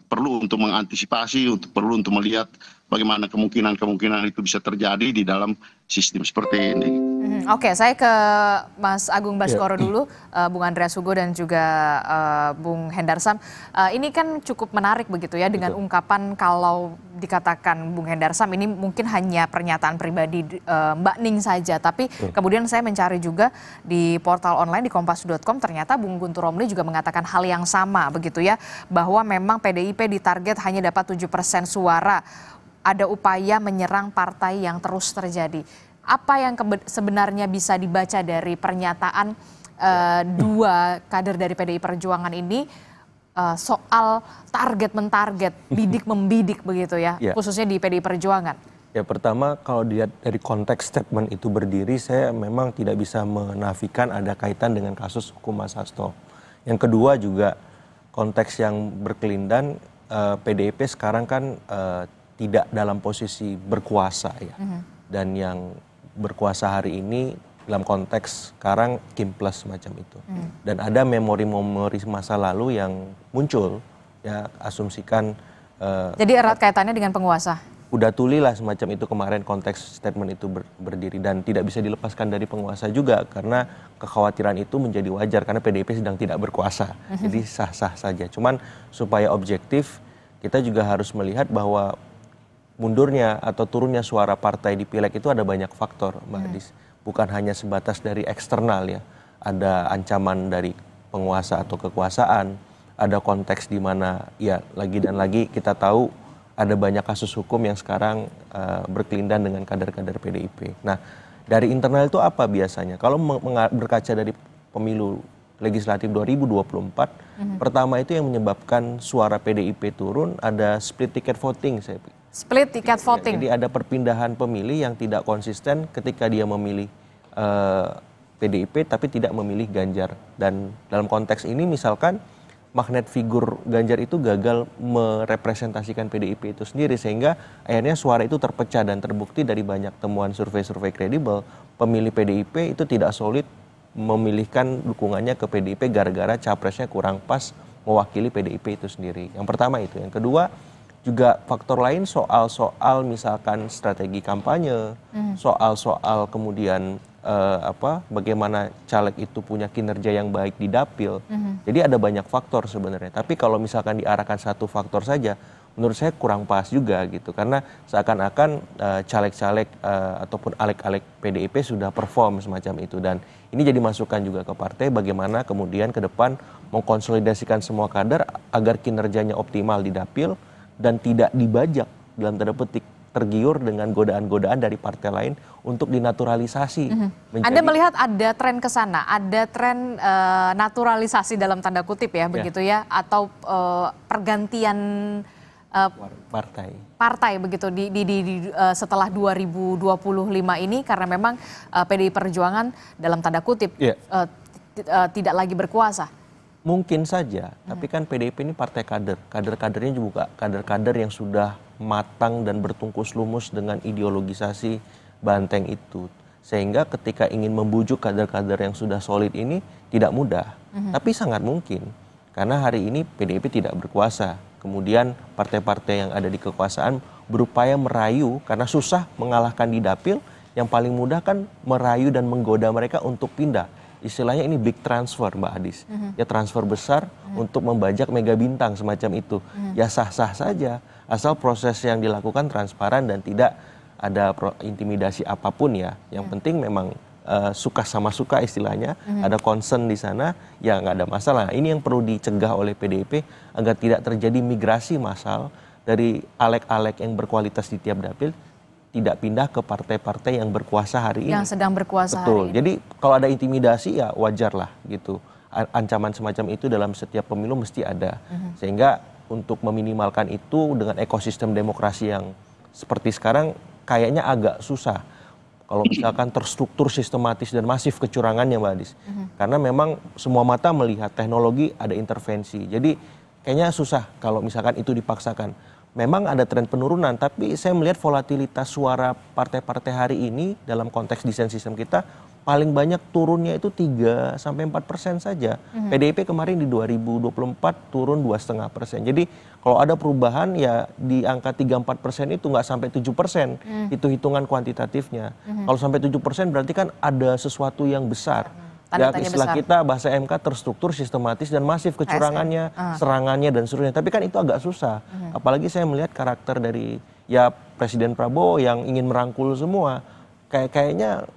perlu untuk mengantisipasi, perlu untuk melihat bagaimana kemungkinan itu bisa terjadi di dalam sistem seperti ini. Oke, saya ke Mas Agung Baskoro dulu, Bung Andreas Hugo dan juga Bung Hendarsam. Ini kan cukup menarik begitu ya dengan ungkapan kalau dikatakan Bung Hendarsam ini mungkin hanya pernyataan pribadi Mbak Ning saja, tapi kemudian saya mencari juga di portal online di kompas.com ternyata Bung Guntur Romli juga mengatakan hal yang sama begitu ya, bahwa memang PDIP ditarget hanya dapat 7% suara. Ada upaya menyerang partai yang terus terjadi. Apa yang sebenarnya bisa dibaca dari pernyataan dua kader dari PDI Perjuangan ini soal target mentarget, bidik membidik begitu ya, khususnya di PDI Perjuangan? Ya, pertama kalau dilihat dari konteks statement itu berdiri, saya memang tidak bisa menafikan ada kaitan dengan kasus hukum Mas Hasto. Yang kedua juga konteks yang berkelindan, PDIP sekarang kan tidak dalam posisi berkuasa ya, dan yang berkuasa hari ini dalam konteks sekarang Kim Plus semacam itu, dan ada memori-memori masa lalu yang muncul ya, asumsikan jadi erat kaitannya dengan penguasa. Udah tulilah semacam itu kemarin konteks statement itu berdiri, dan tidak bisa dilepaskan dari penguasa juga karena kekhawatiran itu menjadi wajar karena PDIP sedang tidak berkuasa, jadi sah-sah saja. Cuman supaya objektif kita juga harus melihat bahwa mundurnya atau turunnya suara partai di pileg itu ada banyak faktor, Mbak Adis. Bukan hanya sebatas dari eksternal ya. Ada ancaman dari penguasa atau kekuasaan, ada konteks di mana ya lagi dan lagi kita tahu ada banyak kasus hukum yang sekarang berkelindan dengan kader-kader PDIP. Nah, dari internal itu apa biasanya? Kalau berkaca dari pemilu legislatif 2024, pertama itu yang menyebabkan suara PDIP turun ada split ticket voting, saya pikir. Split ticket voting. Jadi ada perpindahan pemilih yang tidak konsisten ketika dia memilih PDIP tapi tidak memilih Ganjar. Dan dalam konteks ini misalkan magnet figur Ganjar itu gagal merepresentasikan PDIP itu sendiri, sehingga akhirnya suara itu terpecah dan terbukti dari banyak temuan survei-survei kredibel, pemilih PDIP itu tidak solid memilihkan dukungannya ke PDIP gara-gara capresnya kurang pas mewakili PDIP itu sendiri. Yang pertama itu. Yang kedua, juga faktor lain soal misalkan strategi kampanye, soal kemudian bagaimana caleg itu punya kinerja yang baik di dapil. Jadi ada banyak faktor sebenarnya. Tapi kalau misalkan diarahkan satu faktor saja, menurut saya kurang pas juga gitu. Karena seakan-akan caleg-caleg ataupun alek-alek PDIP sudah perform semacam itu. Dan ini jadi masukan juga ke partai bagaimana kemudian ke depan mengkonsolidasikan semua kader agar kinerjanya optimal di dapil dan tidak dibajak dalam tanda petik, tergiur dengan godaan-godaan dari partai lain untuk dinaturalisasi. Anda melihat ada tren ke sana, ada tren naturalisasi dalam tanda kutip ya, begitu ya, atau pergantian partai begitu setelah 2025 ini karena memang PDI Perjuangan dalam tanda kutip tidak lagi berkuasa. Mungkin saja, tapi kan PDIP ini partai kader. Kader-kadernya juga kader-kader yang sudah matang dan bertungkus lumus dengan ideologisasi banteng itu. Sehingga ketika ingin membujuk kader-kader yang sudah solid ini tidak mudah. Tapi sangat mungkin. Karena hari ini PDIP tidak berkuasa. Kemudian partai-partai yang ada di kekuasaan berupaya merayu karena susah mengalahkan di dapil. Yang paling mudah kan merayu dan menggoda mereka untuk pindah. Istilahnya ini big transfer, Mbak Adis. Ya transfer besar untuk membajak mega bintang semacam itu. Ya sah-sah saja asal proses yang dilakukan transparan dan tidak ada intimidasi apapun ya. Yang penting memang suka sama suka istilahnya, ada concern di sana, ya nggak ada masalah. Ini yang perlu dicegah oleh PDIP agar tidak terjadi migrasi massal dari alek-alek yang berkualitas di tiap dapil tidak pindah ke partai-partai yang berkuasa hari ini. Yang sedang berkuasa Betul. hari ini. Jadi kalau ada intimidasi ya wajar lah gitu. Ancaman semacam itu dalam setiap pemilu mesti ada. Sehingga untuk meminimalkan itu dengan ekosistem demokrasi yang seperti sekarang kayaknya agak susah. Kalau misalkan terstruktur sistematis dan masif kecurangannya, Mbak Adis. Karena memang semua mata melihat teknologi ada intervensi. Jadi kayaknya susah kalau misalkan itu dipaksakan. Memang ada tren penurunan, tapi saya melihat volatilitas suara partai-partai hari ini dalam konteks desain sistem kita paling banyak turunnya itu 3-4% saja. PDIP kemarin di 2024 turun 2,5%. Jadi kalau ada perubahan ya di angka 3-4% itu nggak sampai 7%. Itu hitungan kuantitatifnya. Kalau sampai 7% berarti kan ada sesuatu yang besar. Ya istilah kita bahasa MK terstruktur, sistematis dan masif kecurangannya, serangannya dan seterusnya. Tapi kan itu agak susah. Apalagi saya melihat karakter dari ya Presiden Prabowo yang ingin merangkul semua. Kayaknya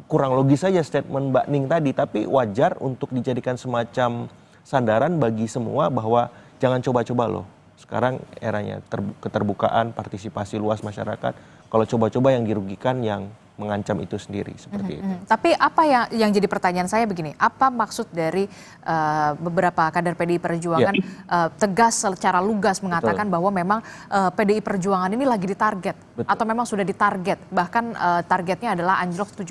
kurang logis saja statement Mbak Ning tadi, tapi wajar untuk dijadikan semacam sandaran bagi semua bahwa jangan coba-coba loh. Sekarang eranya keterbukaan, partisipasi luas masyarakat. Kalau coba-coba yang dirugikan yang mengancam itu sendiri seperti itu. Tapi apa yang jadi pertanyaan saya begini, apa maksud dari beberapa kader PDI Perjuangan tegas secara lugas mengatakan bahwa memang PDI Perjuangan ini lagi ditarget atau memang sudah ditarget, bahkan targetnya adalah anjlok 7%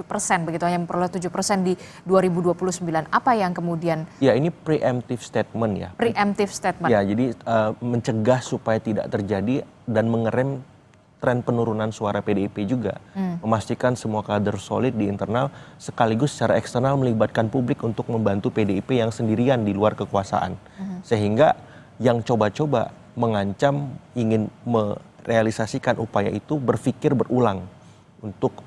begitu, hanya memperoleh 7% di 2029. Apa yang kemudian? Ya ini preemptive statement ya. Preemptive statement. Ya jadi mencegah supaya tidak terjadi dan mengerem tren penurunan suara PDIP juga, memastikan semua kader solid di internal sekaligus secara eksternal melibatkan publik untuk membantu PDIP yang sendirian di luar kekuasaan. Sehingga yang coba-coba mengancam ingin merealisasikan upaya itu berpikir berulang untuk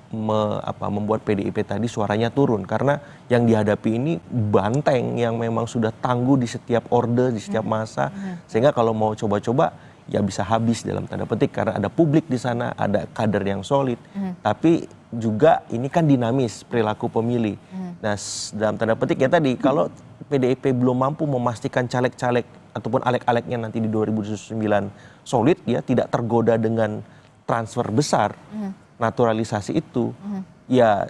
membuat PDIP tadi suaranya turun, karena yang dihadapi ini banteng yang memang sudah tangguh di setiap orde, di setiap masa, sehingga kalau mau coba-coba ya bisa habis dalam tanda petik karena ada publik di sana, ada kader yang solid. Tapi juga ini kan dinamis perilaku pemilih. Nah, dalam tanda petik ya tadi kalau PDIP belum mampu memastikan caleg-caleg ataupun alek-aleknya nanti di 2029 solid ya, tidak tergoda dengan transfer besar, naturalisasi itu, ya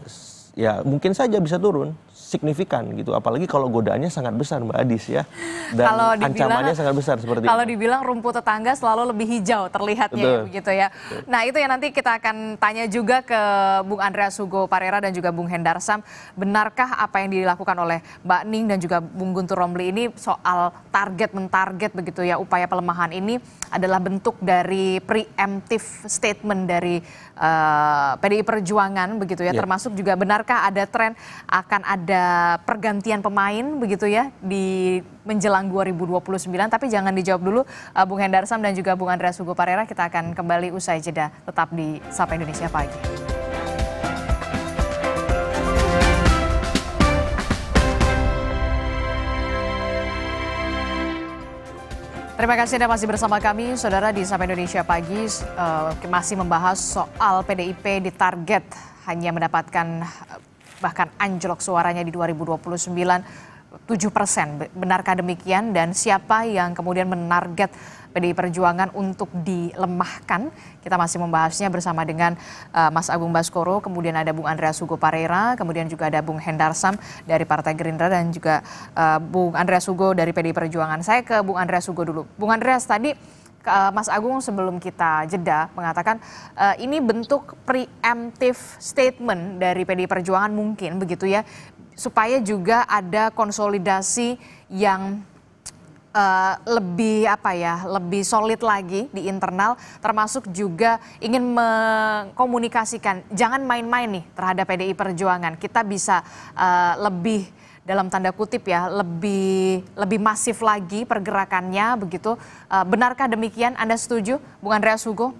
mungkin saja bisa turun signifikan gitu, apalagi kalau godaannya sangat besar Mbak Adis ya, dan ancamannya sangat besar seperti kalau itu. dibilang rumput tetangga selalu lebih hijau terlihatnya begitu ya. Nah itu yang nanti kita akan tanya juga ke Bung Andreas Hugo Parera dan juga Bung Hendarsam, benarkah apa yang dilakukan oleh Mbak Ning dan juga Bung Guntur Romli ini soal mentarget begitu ya, upaya pelemahan ini adalah bentuk dari preemptive statement dari PDI Perjuangan begitu ya, termasuk juga benarkah ada tren akan ada pergantian pemain begitu ya di menjelang 2029, tapi jangan dijawab dulu Bung Hendarsam dan juga Bung Andreas Hugo Parera, kita akan kembali usai jeda, tetap di Sapa Indonesia Pagi. Terima kasih Anda masih bersama kami, Saudara, di Sapa Indonesia Pagi, masih membahas soal PDIP ditarget hanya mendapatkan bahkan anjlok suaranya di 2029 7%. Benarkah demikian dan siapa yang kemudian menarget PDI Perjuangan untuk dilemahkan? Kita masih membahasnya bersama dengan Mas Agung Baskoro, kemudian ada Bung Andreas Hugo Parera, kemudian juga ada Bung Hendarsam dari Partai Gerindra dan juga Bung Andreas Hugo dari PDI Perjuangan. Saya ke Bung Andreas Hugo dulu. Bung Andreas, tadi Mas Agung sebelum kita jeda mengatakan ini bentuk preemptive statement dari PDI Perjuangan mungkin begitu ya, supaya juga ada konsolidasi yang lebih solid lagi di internal, termasuk juga ingin mengkomunikasikan jangan main-main nih terhadap PDI Perjuangan, kita bisa lebih dalam tanda kutip ya, lebih masif lagi pergerakannya begitu. Benarkah demikian? Anda setuju, Bung Andreas Hugo?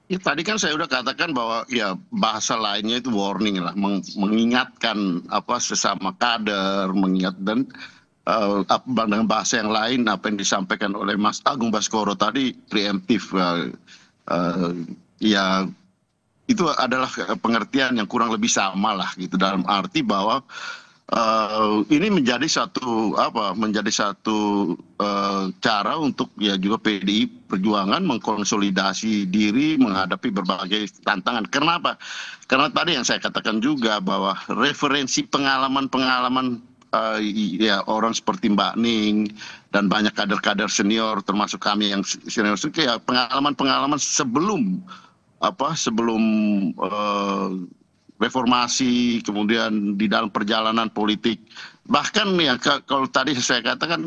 Ya, tadi kan saya udah katakan bahwa ya bahasa lainnya itu warning lah, mengingatkan sesama kader, mengingat dan dengan bahasa yang lain apa yang disampaikan oleh Mas Agung Baskoro tadi preemptif, ya itu adalah pengertian yang kurang lebih sama lah gitu, dalam arti bahwa ini menjadi satu cara untuk ya juga PDI Perjuangan mengkonsolidasi diri menghadapi berbagai tantangan. Kenapa? Karena tadi yang saya katakan juga bahwa referensi pengalaman ya orang seperti Mbak Ning dan banyak kader-kader senior termasuk kami yang senior, ya pengalaman-pengalaman sebelum reformasi, kemudian di dalam perjalanan politik, bahkan ya kalau tadi saya katakan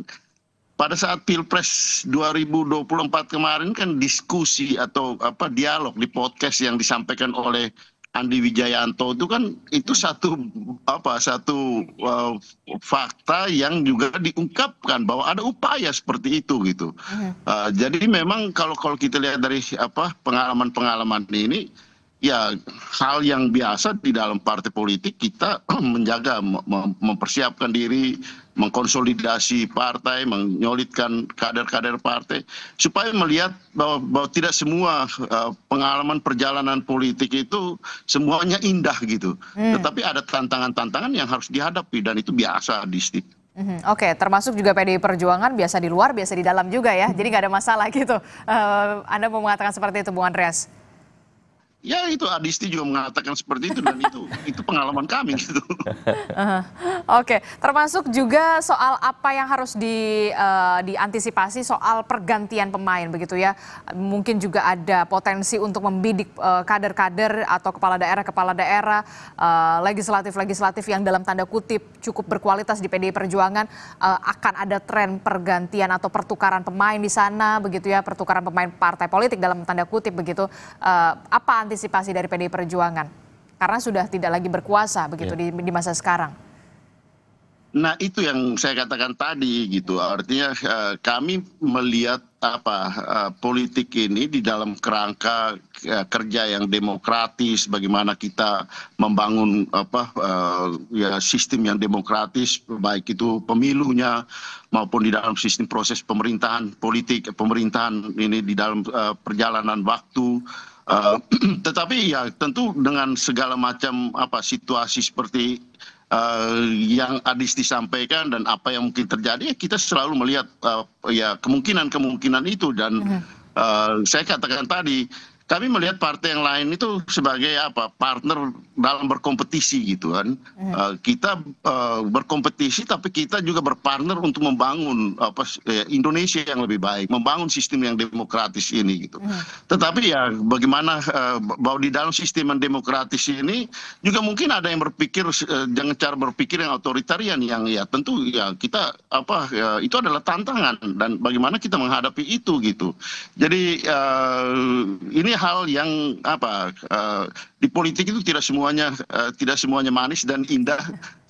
pada saat Pilpres 2024 kemarin kan diskusi atau dialog di podcast yang disampaikan oleh Andi Wijayanto itu kan itu satu fakta yang juga diungkapkan bahwa ada upaya seperti itu gitu. Jadi memang kalau kita lihat dari pengalaman ini, ya hal yang biasa di dalam partai politik, kita menjaga, mempersiapkan diri, mengkonsolidasi partai, menyolidkan kader-kader partai, supaya melihat bahwa tidak semua pengalaman perjalanan politik itu semuanya indah gitu. Tetapi ada tantangan-tantangan yang harus dihadapi, dan itu biasa di Steve. Oke, termasuk juga PDI Perjuangan, biasa di luar, biasa di dalam juga ya. Jadi nggak ada masalah gitu. Anda mau mengatakan seperti itu, Bung Andreas? Ya itu Adisti juga mengatakan seperti itu, dan itu pengalaman kami gitu. Oke, termasuk juga soal apa yang harus diantisipasi soal pergantian pemain begitu ya. Mungkin juga ada potensi untuk membidik kader-kader atau kepala daerah legislatif yang dalam tanda kutip cukup berkualitas di PDI Perjuangan. Akan ada tren pergantian atau pertukaran pemain di sana begitu ya, pertukaran pemain partai politik dalam tanda kutip begitu. Apa antisipasi dari PDI Perjuangan? Karena sudah tidak lagi berkuasa begitu di masa sekarang. Nah itu yang saya katakan tadi gitu, artinya kami melihat politik ini di dalam kerangka kerja yang demokratis, bagaimana kita membangun sistem yang demokratis, baik itu pemilunya maupun di dalam sistem proses pemerintahan politik, pemerintahan ini di dalam perjalanan waktu. Tetapi ya tentu dengan segala macam situasi seperti yang Adisti sampaikan dan apa yang mungkin terjadi, kita selalu melihat kemungkinan itu, dan saya katakan tadi, kami melihat partai yang lain itu sebagai partner dalam berkompetisi gitu kan. Kita berkompetisi, tapi kita juga berpartner untuk membangun Indonesia yang lebih baik, membangun sistem yang demokratis ini gitu. Tetapi ya bagaimana bahwa di dalam sistem yang demokratis ini juga mungkin ada yang berpikir dengan cara berpikir yang otoritarian, yang ya tentu ya kita itu adalah tantangan, dan bagaimana kita menghadapi itu gitu. Jadi ini hal yang di politik itu tidak semuanya manis dan indah,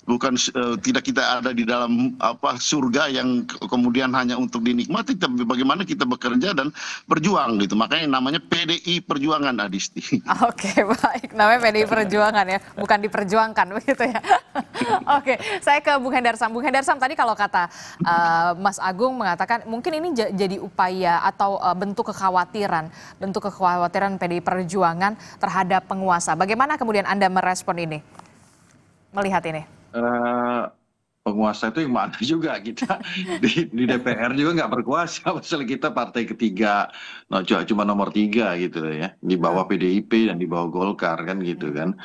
bukan tidak kita ada di dalam surga yang kemudian hanya untuk dinikmati, tapi bagaimana kita bekerja dan berjuang gitu. Makanya namanya PDI Perjuangan, Adisti. Oke, baik, namanya PDI Perjuangan ya, bukan diperjuangkan begitu ya. Oke, saya ke Bung Hendarsam. Bung Hendarsam, tadi kalau kata Mas Agung mengatakan mungkin ini jadi upaya atau bentuk kekhawatiran PDI Perjuangan terhadap penguasa. Bagaimana kemudian Anda merespon ini, melihat ini? Penguasa itu yang mana juga, kita di DPR juga nggak berkuasa, pasal kita partai ketiga, cuma nomor 3 gitu ya, di bawah PDIP dan di bawah Golkar kan gitu kan.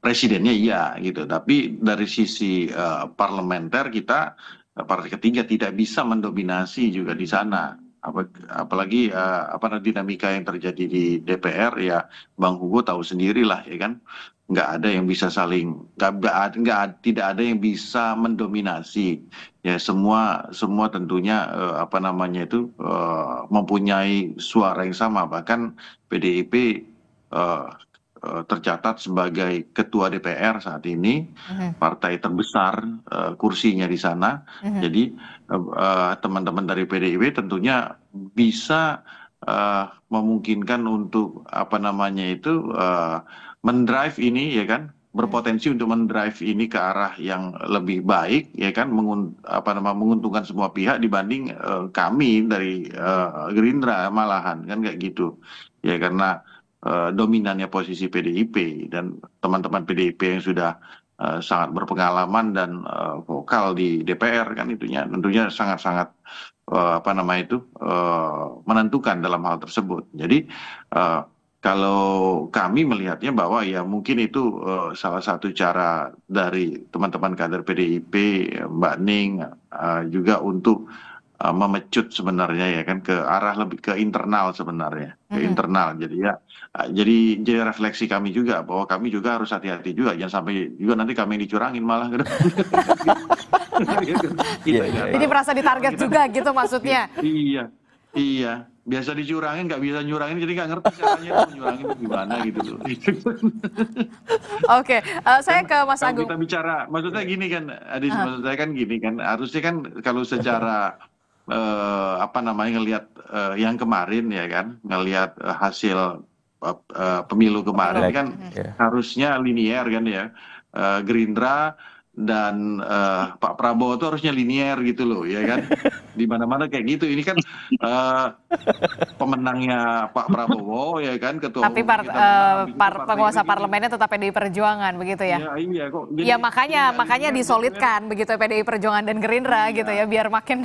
Presidennya iya gitu, tapi dari sisi parlementer kita partai ketiga tidak bisa mendominasi juga di sana. Apalagi dinamika yang terjadi di DPR, ya Bang Hugo tahu sendirilah ya kan. Nggak ada yang bisa tidak ada yang bisa mendominasi ya, semua tentunya mempunyai suara yang sama. Bahkan PDIP tercatat sebagai ketua DPR saat ini, partai terbesar kursinya di sana. Jadi teman-teman dari PDIP tentunya bisa memungkinkan untuk mendrive ini ya kan, berpotensi untuk mendrive ini ke arah yang lebih baik ya kan, menguntungkan semua pihak dibanding kami dari Gerindra malahan kan kayak gitu ya, karena dominannya posisi PDIP dan teman-teman PDIP yang sudah sangat berpengalaman dan vokal di DPR kan, tentunya sangat-sangat menentukan dalam hal tersebut. Jadi kalau kami melihatnya bahwa ya mungkin itu salah satu cara dari teman-teman kader PDIP, Mbak Ning juga untuk memecut sebenarnya ya kan ke arah lebih ke internal sebenarnya, ke internal. Jadi refleksi kami juga bahwa kami juga harus hati-hati juga, jangan sampai juga nanti kami dicurangin malah. Jadi merasa ditarget juga gitu maksudnya? Iya. biasa dicurangin nggak bisa nyurangin, jadi nggak ngerti caranya itu nyurangin itu gimana gitu loh. Oke, saya ke Mas Kalau Agung. kita bicara, maksudnya gini kan, Adis, maksud saya kan gini kan, harusnya kan kalau secara apa namanya ngelihat yang kemarin ya kan, ngelihat hasil pemilu kemarin kan harusnya linier kan ya, Gerindra dan Pak Prabowo itu harusnya linier gitu loh ya kan, di mana-mana kayak gitu. Ini kan pemenangnya Pak Prabowo ya kan, ketua Tapi umum kita menang, penguasa parlemennya tetap PDI Perjuangan begitu ya? iya kok. Jadi, Ya makanya disolidkan begitu PDI Perjuangan dan Gerindra gitu ya, biar makin.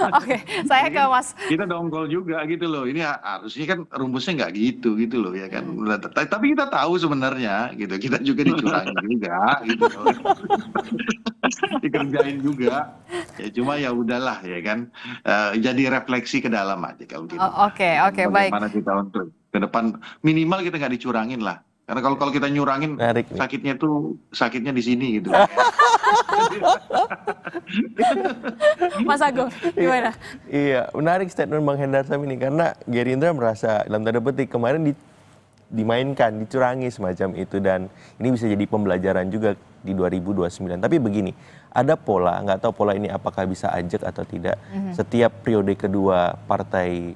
Oke, saya ke Mas. Kita dongkol juga gitu loh. Ini harusnya kan rumusnya nggak gitu loh ya kan. Tapi kita tahu sebenarnya gitu. Kita juga dicurangin juga gitu. Dikerjain juga. Ya cuma ya udahlah ya kan. Jadi refleksi ke dalam aja kalau gitu. Oke, baik. Bagaimana kita untuk ke depan minimal kita nggak dicurangin lah. Karena kalau kita nyurangin sakitnya di sini gitu. Mas Agung, gimana? Iya, menarik statement Bang Hendar Sam ini karena Gerindra merasa dalam tanda petik kemarin dimainkan, dicurangi semacam itu, dan ini bisa jadi pembelajaran juga di 2029. Tapi begini, ada pola, nggak tahu pola ini apakah bisa ajak atau tidak. Setiap periode kedua partai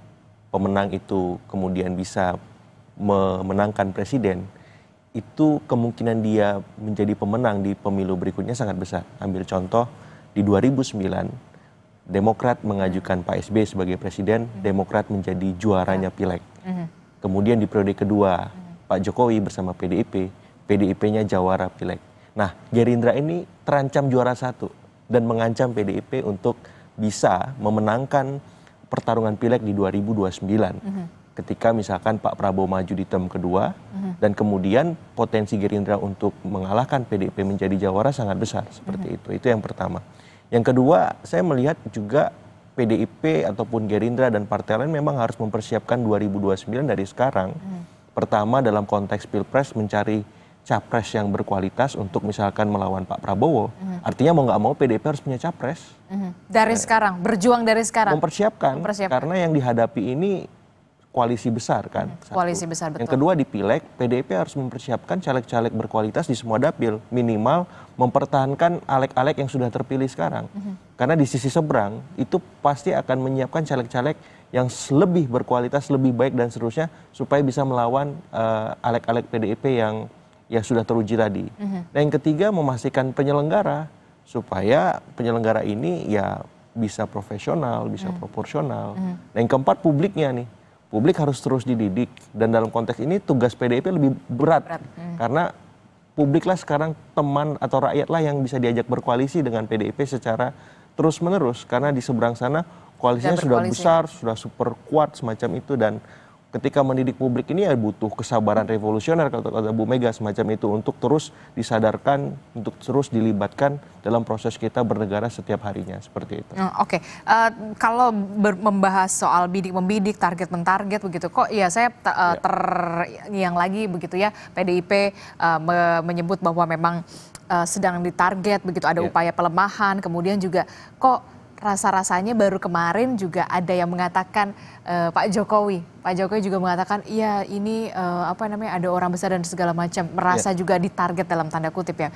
pemenang itu kemudian bisa memenangkan presiden, itu kemungkinan dia menjadi pemenang di pemilu berikutnya sangat besar. Ambil contoh di 2009, Demokrat mengajukan Pak SBY sebagai presiden, Demokrat menjadi juaranya Pileg. Kemudian di periode kedua, Pak Jokowi bersama PDIP, PDIP-nya jawara Pileg. Nah, Gerindra ini terancam juara satu dan mengancam PDIP untuk bisa memenangkan pertarungan Pileg di 2029. Ketika misalkan Pak Prabowo maju di term kedua, dan kemudian potensi Gerindra untuk mengalahkan PDIP menjadi jawara sangat besar, seperti itu. Itu yang pertama. Yang kedua, saya melihat juga PDIP ataupun Gerindra dan partai lain memang harus mempersiapkan 2029 dari sekarang. Pertama, dalam konteks Pilpres mencari capres yang berkualitas untuk misalkan melawan Pak Prabowo. Artinya mau nggak mau PDIP harus punya capres. Dari sekarang, berjuang dari sekarang. Mempersiapkan. Karena yang dihadapi ini koalisi besar kan. Koalisi besar, betul. Yang kedua di Pileg, PDIP harus mempersiapkan caleg-caleg berkualitas di semua dapil. Minimal mempertahankan alek-alek yang sudah terpilih sekarang. Karena di sisi seberang, itu pasti akan menyiapkan caleg-caleg yang lebih berkualitas, lebih baik dan seterusnya, supaya bisa melawan alek-alek PDIP yang sudah teruji tadi. Dan yang ketiga, memastikan penyelenggara, supaya penyelenggara ini ya bisa profesional, bisa proporsional. Dan yang keempat, publiknya nih. Publik harus terus dididik, dan dalam konteks ini tugas PDIP lebih berat. Karena publiklah sekarang teman atau rakyatlah yang bisa diajak berkoalisi dengan PDIP secara terus-menerus, karena di seberang sana koalisinya sudah besar, sudah super kuat semacam itu, dan ketika mendidik publik ini ya butuh kesabaran revolusioner kata Bu Mega semacam itu, untuk terus disadarkan, untuk terus dilibatkan dalam proses kita bernegara setiap harinya, seperti itu. Oke. Kalau membahas soal bidik-membidik, target-mentarget begitu, kok ya saya yang lagi begitu ya, PDIP menyebut bahwa memang sedang ditarget begitu, ada upaya pelemahan, kemudian juga kok rasa-rasanya baru kemarin juga ada yang mengatakan Pak Jokowi juga mengatakan iya ini ada orang besar dan segala macam, merasa juga ditarget dalam tanda kutip ya.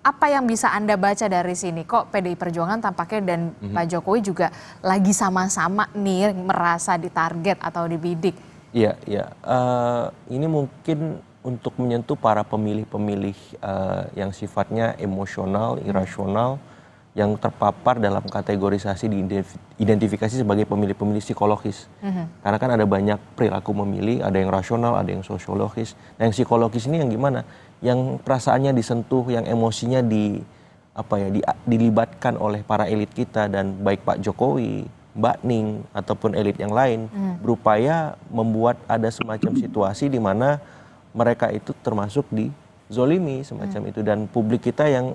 Apa yang bisa Anda baca dari sini? Kok PDI Perjuangan tampaknya dan Pak Jokowi juga lagi sama-sama nih merasa ditarget atau dibidik? Iya. Ini mungkin untuk menyentuh para pemilih-pemilih yang sifatnya emosional, irasional, yang terpapar dalam kategorisasi diidentifikasi sebagai pemilih-pemilih psikologis. Karena kan ada banyak perilaku memilih, ada yang rasional, ada yang sosiologis. Nah, yang psikologis ini yang gimana? Yang perasaannya disentuh, yang emosinya dilibatkan oleh para elit kita, dan baik Pak Jokowi, Mbak Ning ataupun elit yang lain berupaya membuat ada semacam situasi di mana mereka itu termasuk dizolimi semacam itu, dan publik kita yang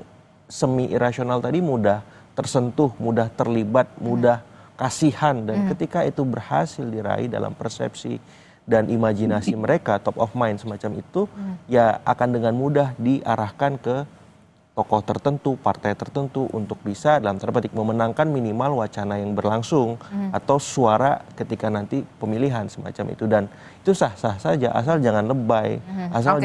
semi irasional tadi mudah tersentuh, mudah terlibat, mudah kasihan, dan ketika itu berhasil diraih dalam persepsi dan imajinasi mereka, top of mind semacam itu, ya akan dengan mudah diarahkan ke tokoh tertentu, partai tertentu untuk bisa dalam tanda petik memenangkan minimal wacana yang berlangsung atau suara ketika nanti pemilihan semacam itu, dan itu sah-sah saja asal jangan lebay, asal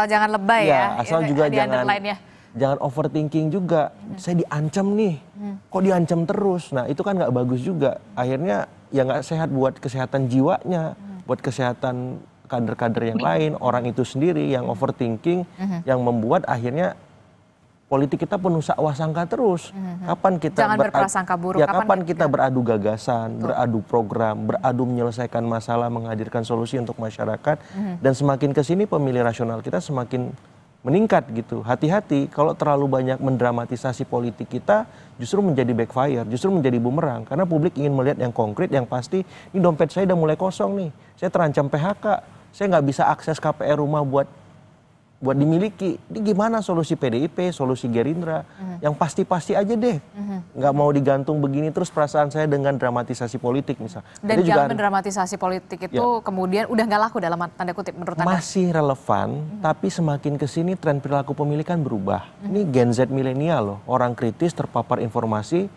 jangan lebay ya. Asal juga ya. jangan overthinking juga. Saya diancam nih, kok diancam terus? Nah itu kan nggak bagus juga. Akhirnya ya nggak sehat buat kesehatan jiwanya, buat kesehatan kader-kader yang lain, orang itu sendiri yang overthinking, yang membuat akhirnya politik kita penuh sangka terus. Kapan kita jangan berprasangka buruk. Ya, kapan kita beradu gagasan, beradu program, beradu menyelesaikan masalah, menghadirkan solusi untuk masyarakat, dan semakin kesini pemilih rasional kita semakin meningkat gitu. Hati-hati kalau terlalu banyak mendramatisasi politik kita, justru menjadi backfire, justru menjadi bumerang, karena publik ingin melihat yang konkret, yang pasti. Ini dompet saya udah mulai kosong nih, saya terancam PHK, saya nggak bisa akses KPR rumah buat dimiliki. Ini gimana solusi PDIP, solusi Gerindra, yang pasti-pasti aja deh. Nggak mau digantung begini terus perasaan saya dengan dramatisasi politik misal. Dan jangan mendramatisasi politik itu kemudian udah nggak laku dalam tanda kutip menurut Anda? Masih relevan, tapi semakin kesini tren perilaku pemilih kan berubah. Ini Gen Z milenial loh, orang kritis, terpapar informasi,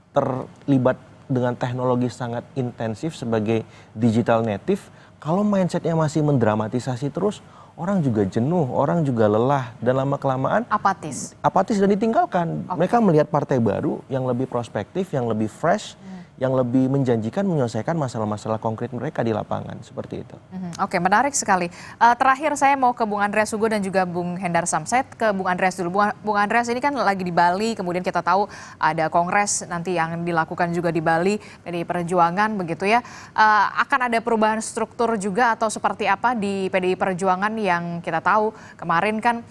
terlibat dengan teknologi sangat intensif sebagai digital native. Kalau mindsetnya masih mendramatisasi terus, orang juga jenuh, orang juga lelah, dan lama-kelamaan apatis dan ditinggalkan. Mereka melihat partai baru yang lebih prospektif, yang lebih fresh, yang lebih menjanjikan menyelesaikan masalah-masalah konkret mereka di lapangan, seperti itu. Oke, menarik sekali. Terakhir saya mau ke Bung Andreas Hugo dan juga Bung Hendar Sam. Saya ke Bung Andreas dulu. Bung Andreas ini kan lagi di Bali, kemudian kita tahu ada kongres nanti yang dilakukan juga di Bali, PDI Perjuangan begitu ya. Akan ada perubahan struktur juga atau seperti apa di PDI Perjuangan yang kita tahu kemarin kan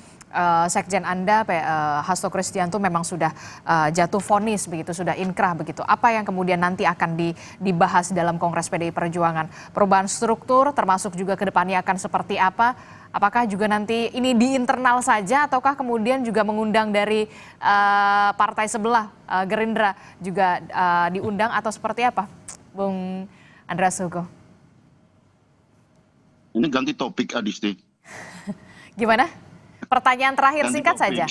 Sekjen Anda, Hasto Kristianto memang sudah jatuh vonis begitu, sudah inkrah begitu. Apa yang kemudian nanti akan dibahas dalam Kongres PDI Perjuangan? Perubahan struktur termasuk juga ke depannya akan seperti apa? Apakah juga nanti ini di internal saja ataukah kemudian juga mengundang dari partai sebelah Gerindra juga diundang atau seperti apa? Bung Andreas Hugo. Ini ganti topik Adisti. Gimana? Pertanyaan terakhir singkat saja.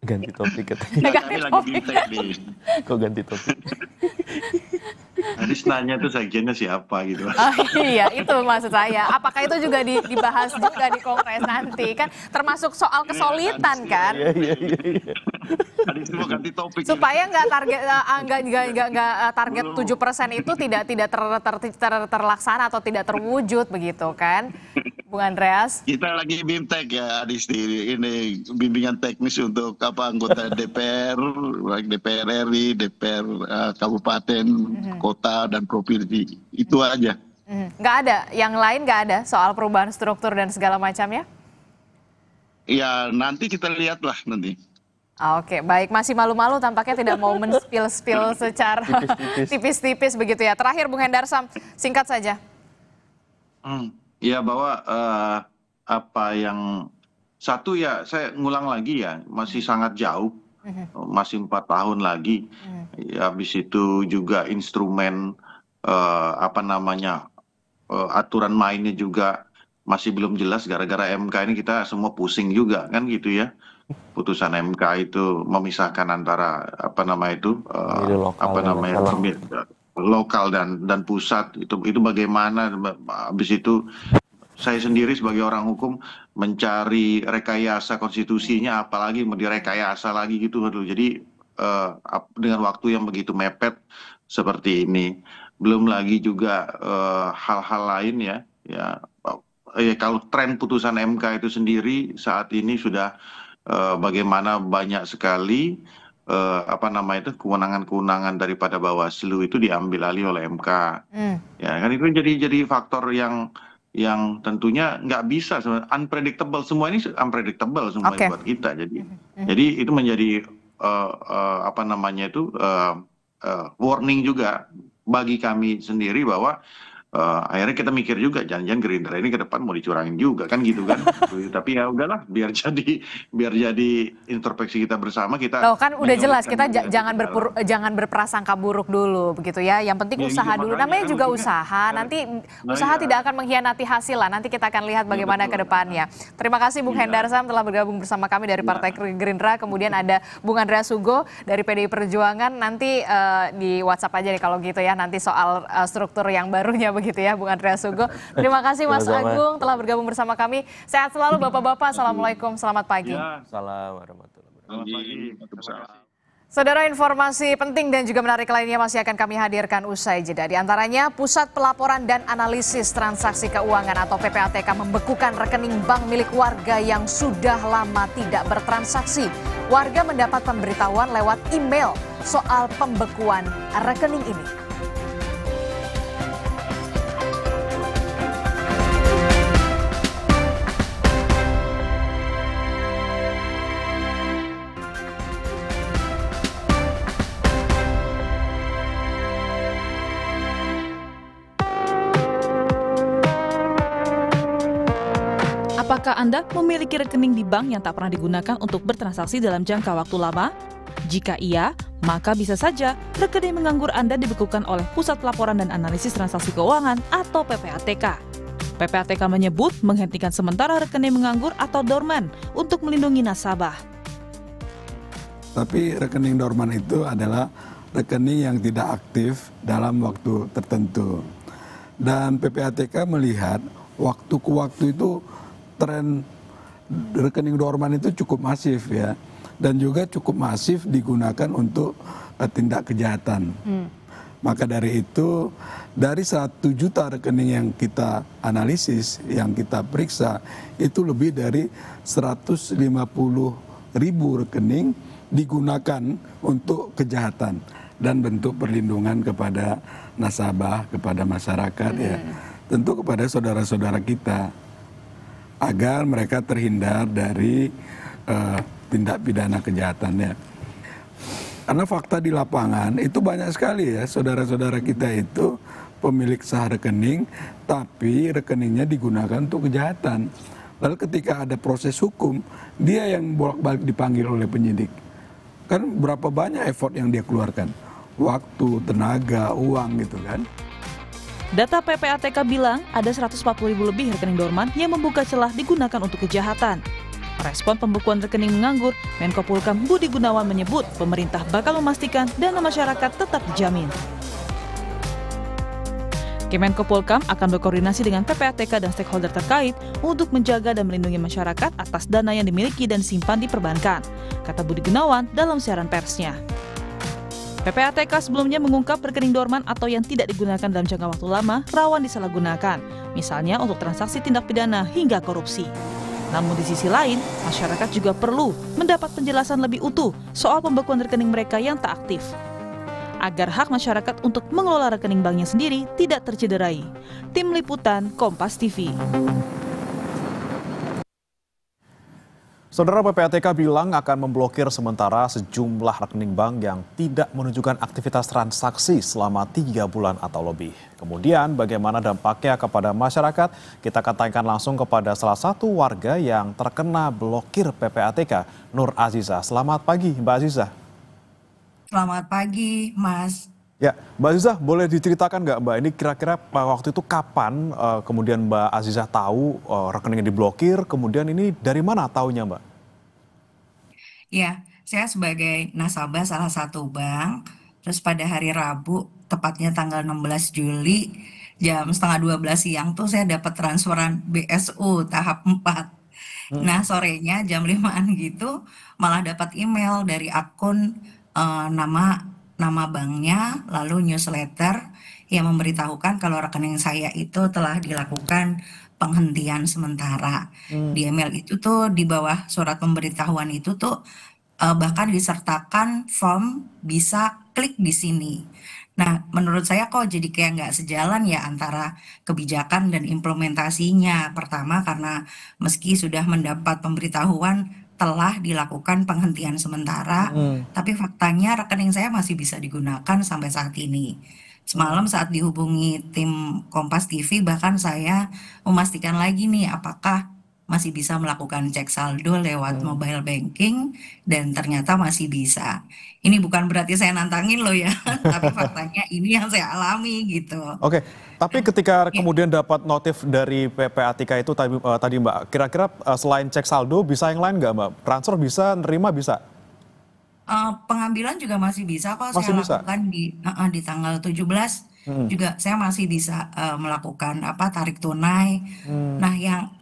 Ganti topik katanya. Ganti topik. Kok ganti topik? Hadis nanya tuh sekjennya siapa gitu. Iya, itu maksud saya. Apakah itu juga dibahas juga di kongres nanti kan? Termasuk soal kesulitan kan? Hadis mau ganti topik. Supaya nggak target 7% itu tidak terlaksana atau tidak terwujud begitu kan, Bung Andreas? Kita lagi BIMTEK ya, Adisti. Ini bimbingan teknis untuk anggota DPR, baik DPR RI, DPR kabupaten, kota dan provinsi. Itu aja. Nggak ada, yang lain nggak ada soal perubahan struktur dan segala macamnya? Ya nanti kita lihatlah nanti. Oke, baik. Masih malu-malu tampaknya tidak mau men-spill secara tipis-tipis begitu ya. Terakhir Bung Hendar Sam, singkat saja. Ya bahwa apa yang satu ya saya ngulang lagi ya, masih sangat jauh, masih 4 tahun lagi. Ya, habis itu juga instrumen aturan mainnya juga masih belum jelas gara-gara MK ini kita semua pusing juga kan gitu ya. Putusan MK itu memisahkan antara lokal dan pusat, itu bagaimana. Habis itu saya sendiri sebagai orang hukum mencari rekayasa konstitusinya, apalagi mau direkayasa lagi gitu. Jadi dengan waktu yang begitu mepet seperti ini, belum lagi juga hal-hal lain ya kalau tren putusan MK itu sendiri saat ini sudah bagaimana banyak sekali kewenangan-kewenangan daripada Bawaslu itu diambil alih oleh MK. Ya kan itu jadi faktor yang tentunya nggak bisa, unpredictable. Semua ini unpredictable semua buat kita. Jadi itu menjadi warning juga bagi kami sendiri bahwa akhirnya kita mikir juga, jangan-jangan Gerindra ini ke depan mau dicurangin juga kan gitu kan. Tapi ya udahlah, biar jadi introspeksi kita bersama. Kita Loh, kan udah jelas kita menyelipkan jangan berprasangka buruk dulu begitu ya. Yang penting Ya, usaha gitu, dulu. makanya Namanya kan juga maksudnya, usaha. Nanti usaha iya. tidak akan mengkhianati hasil lah. Nanti kita akan lihat bagaimana ke depannya. Terima kasih Bung Iya. Hendar Sam telah bergabung bersama kami dari Partai Gerindra. Kemudian ada Bung Andreas Hugo dari PDI Perjuangan. Nanti di WhatsApp aja nih kalau gitu ya. Nanti soal struktur yang barunya begitu ya, Bung Andreas Hugo. Terima kasih Mas Sama-sama. Agung telah bergabung bersama kami. Sehat selalu Bapak-bapak. Assalamualaikum, selamat pagi. Salam warahmatullahi wabarakatuh. Saudara, informasi penting dan juga menarik lainnya masih akan kami hadirkan usai jeda. Di antaranya, Pusat Pelaporan dan Analisis Transaksi Keuangan atau PPATK membekukan rekening bank milik warga yang sudah lama tidak bertransaksi. Warga mendapat pemberitahuan lewat email soal pembekuan rekening ini. Apakah Anda memiliki rekening di bank yang tak pernah digunakan untuk bertransaksi dalam jangka waktu lama? Jika iya, maka bisa saja rekening menganggur Anda dibekukan oleh Pusat Pelaporan dan Analisis Transaksi Keuangan atau PPATK. PPATK menyebut menghentikan sementara rekening menganggur atau dorman untuk melindungi nasabah. Tapi rekening dorman itu adalah rekening yang tidak aktif dalam waktu tertentu. Dan PPATK melihat waktu ke waktu itu tren rekening dorman itu cukup masif ya, dan juga cukup masif digunakan untuk tindak kejahatan. Maka dari itu, dari 1 juta rekening yang kita analisis, yang kita periksa, itu lebih dari 150.000 rekening digunakan untuk kejahatan dan bentuk perlindungan kepada nasabah, kepada masyarakat ya, tentu kepada saudara-saudara kita, agar mereka terhindar dari tindak pidana kejahatannya. Karena fakta di lapangan itu banyak sekali ya, saudara-saudara kita itu pemilik sah rekening, tapi rekeningnya digunakan untuk kejahatan. Lalu ketika ada proses hukum, dia yang bolak-balik dipanggil oleh penyidik. Kan berapa banyak effort yang dia keluarkan, waktu, tenaga, uang gitu kan. Data PPATK bilang ada 140.000 lebih rekening dorman yang membuka celah digunakan untuk kejahatan. Respon pembekuan rekening menganggur, Menko Polhukam Budi Gunawan menyebut pemerintah bakal memastikan dana masyarakat tetap dijamin. Kemenko Polhukam akan berkoordinasi dengan PPATK dan stakeholder terkait untuk menjaga dan melindungi masyarakat atas dana yang dimiliki dan disimpan di perbankan, kata Budi Gunawan dalam siaran persnya. PPATK sebelumnya mengungkap rekening dorman atau yang tidak digunakan dalam jangka waktu lama rawan disalahgunakan, misalnya untuk transaksi tindak pidana hingga korupsi. Namun di sisi lain, masyarakat juga perlu mendapat penjelasan lebih utuh soal pembekuan rekening mereka yang tak aktif, agar hak masyarakat untuk mengelola rekening banknya sendiri tidak tercederai. Tim Liputan Kompas TV. Saudara, PPATK bilang akan memblokir sementara sejumlah rekening bank yang tidak menunjukkan aktivitas transaksi selama 3 bulan atau lebih. Kemudian bagaimana dampaknya kepada masyarakat? Kita akan tanyakan langsung kepada salah satu warga yang terkena blokir PPATK, Nur Aziza. Selamat pagi Mbak Aziza. Selamat pagi Mas. Ya, Mbak Aziza, boleh diceritakan nggak Mbak, ini kira-kira waktu itu kapan kemudian Mbak Aziza tahu rekeningnya diblokir, kemudian ini dari mana taunya Mbak? Ya, saya sebagai nasabah salah satu bank, terus pada hari Rabu, tepatnya tanggal 16 Juli, jam setengah 12 siang tuh saya dapat transferan BSU tahap 4. Nah, sorenya jam 5-an gitu, malah dapat email dari akun nama banknya, lalu newsletter yang memberitahukan kalau rekening saya itu telah dilakukan penghentian sementara. Di email itu tuh di bawah surat pemberitahuan itu tuh bahkan disertakan form bisa klik di sini. Nah, menurut saya kok jadi kayak nggak sejalan ya antara kebijakan dan implementasinya. Pertama karena meski sudah mendapat pemberitahuan telah dilakukan penghentian sementara, tapi faktanya rekening saya masih bisa digunakan sampai saat ini. Semalam saat dihubungi tim Kompas TV, bahkan saya memastikan lagi nih apakah masih bisa melakukan cek saldo lewat mobile banking, dan ternyata masih bisa. Ini bukan berarti saya nantangin loh ya, tapi faktanya ini yang saya alami gitu. Oke, tapi ketika kemudian dapat notif dari PPATK itu tadi Mbak, kira-kira selain cek saldo bisa yang lain nggak Mbak? Transfer bisa, nerima bisa? Pengambilan juga masih bisa kok Masih saya bisa? lakukan di tanggal 17 juga saya masih bisa melakukan tarik tunai. Nah, yang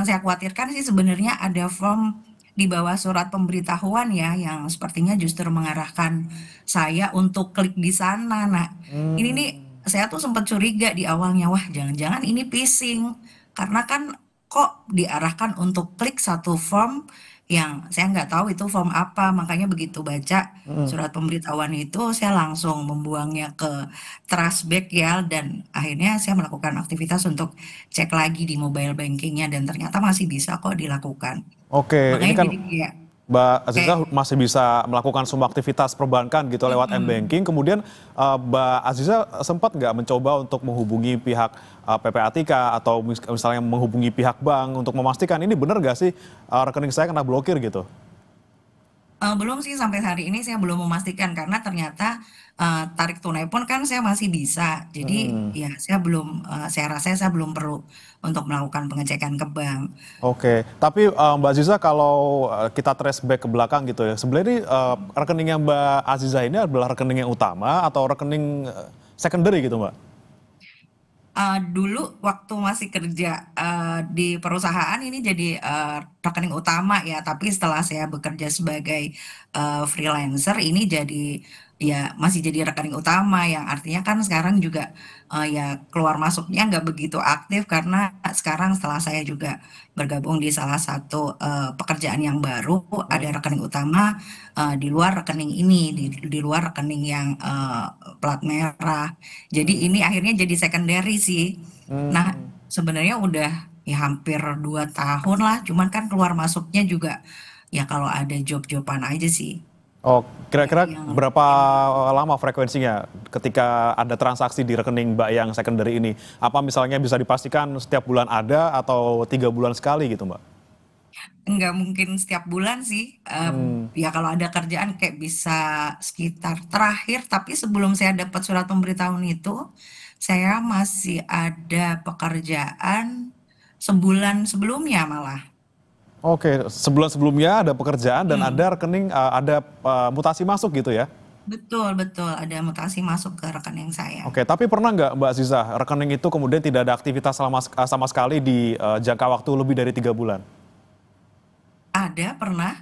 saya khawatirkan sih sebenarnya ada form di bawah surat pemberitahuan ya yang sepertinya justru mengarahkan saya untuk klik di sana. Nah, ini nih saya tuh sempat curiga di awalnya, wah jangan-jangan ini phishing karena kan kok diarahkan untuk klik satu form yang saya nggak tahu itu form apa, makanya begitu baca surat pemberitahuan itu saya langsung membuangnya ke Trustback ya, dan akhirnya saya melakukan aktivitas untuk cek lagi di mobile bankingnya dan ternyata masih bisa kok dilakukan. Oke, ini Makanya kan jadi kayak Mbak Aziza masih bisa melakukan semua aktivitas perbankan gitu lewat M-Banking. Kemudian Mbak Aziza sempat nggak mencoba untuk menghubungi pihak PPATK atau misalnya menghubungi pihak bank untuk memastikan ini benar nggak sih rekening saya kena blokir gitu? Belum sih, sampai hari ini saya belum memastikan karena ternyata tarik tunai pun kan saya masih bisa. Jadi ya saya rasa saya belum perlu untuk melakukan pengecekan ke bank. Oke, tapi Mbak Aziza kalau kita trace back ke belakang gitu ya, sebenarnya ini, rekeningnya Mbak Aziza ini adalah rekening yang utama atau rekening secondary gitu Mbak? Dulu waktu masih kerja di perusahaan ini jadi rekening utama ya, tapi setelah saya bekerja sebagai freelancer ini jadi ya masih jadi rekening utama, yang artinya kan sekarang juga ya keluar masuknya nggak begitu aktif karena sekarang setelah saya juga bergabung di salah satu pekerjaan yang baru, ada rekening utama di luar rekening ini, di luar rekening yang plat merah. Jadi ini akhirnya jadi secondary sih. Nah, sebenarnya udah ya hampir 2 tahun lah, cuman kan keluar masuknya juga ya kalau ada job-joban aja sih. Oh, kira-kira berapa lama frekuensinya ketika ada transaksi di rekening Mbak yang secondary ini? Apa misalnya bisa dipastikan setiap bulan ada atau 3 bulan sekali gitu Mbak? Nggak mungkin setiap bulan sih. Ya kalau ada kerjaan kayak bisa sekitar terakhir, tapi sebelum saya dapat surat pemberitahuan itu, saya masih ada pekerjaan sebulan sebelumnya malah. Oke, sebulan sebelumnya ada pekerjaan dan ada rekening, ada mutasi masuk gitu ya? Betul, betul. Ada mutasi masuk ke rekening saya. Oke, tapi pernah nggak Mbak Aziza, rekening itu kemudian tidak ada aktivitas sama sekali di jangka waktu lebih dari 3 bulan? Ada, pernah.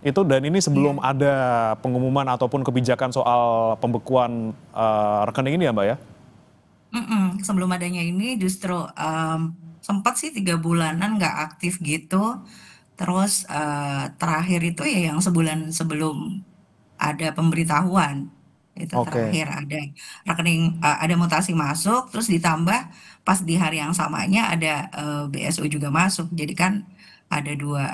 Itu dan ini sebelum ada pengumuman ataupun kebijakan soal pembekuan rekening ini ya Mbak ya? Sebelum adanya ini justru sempat sih 3 bulanan nggak aktif gitu. Terus terakhir itu ya yang sebulan sebelum ada pemberitahuan. Itu terakhir ada rekening, ada mutasi masuk, terus ditambah pas di hari yang samanya ada BSU juga masuk. Jadi kan ada dua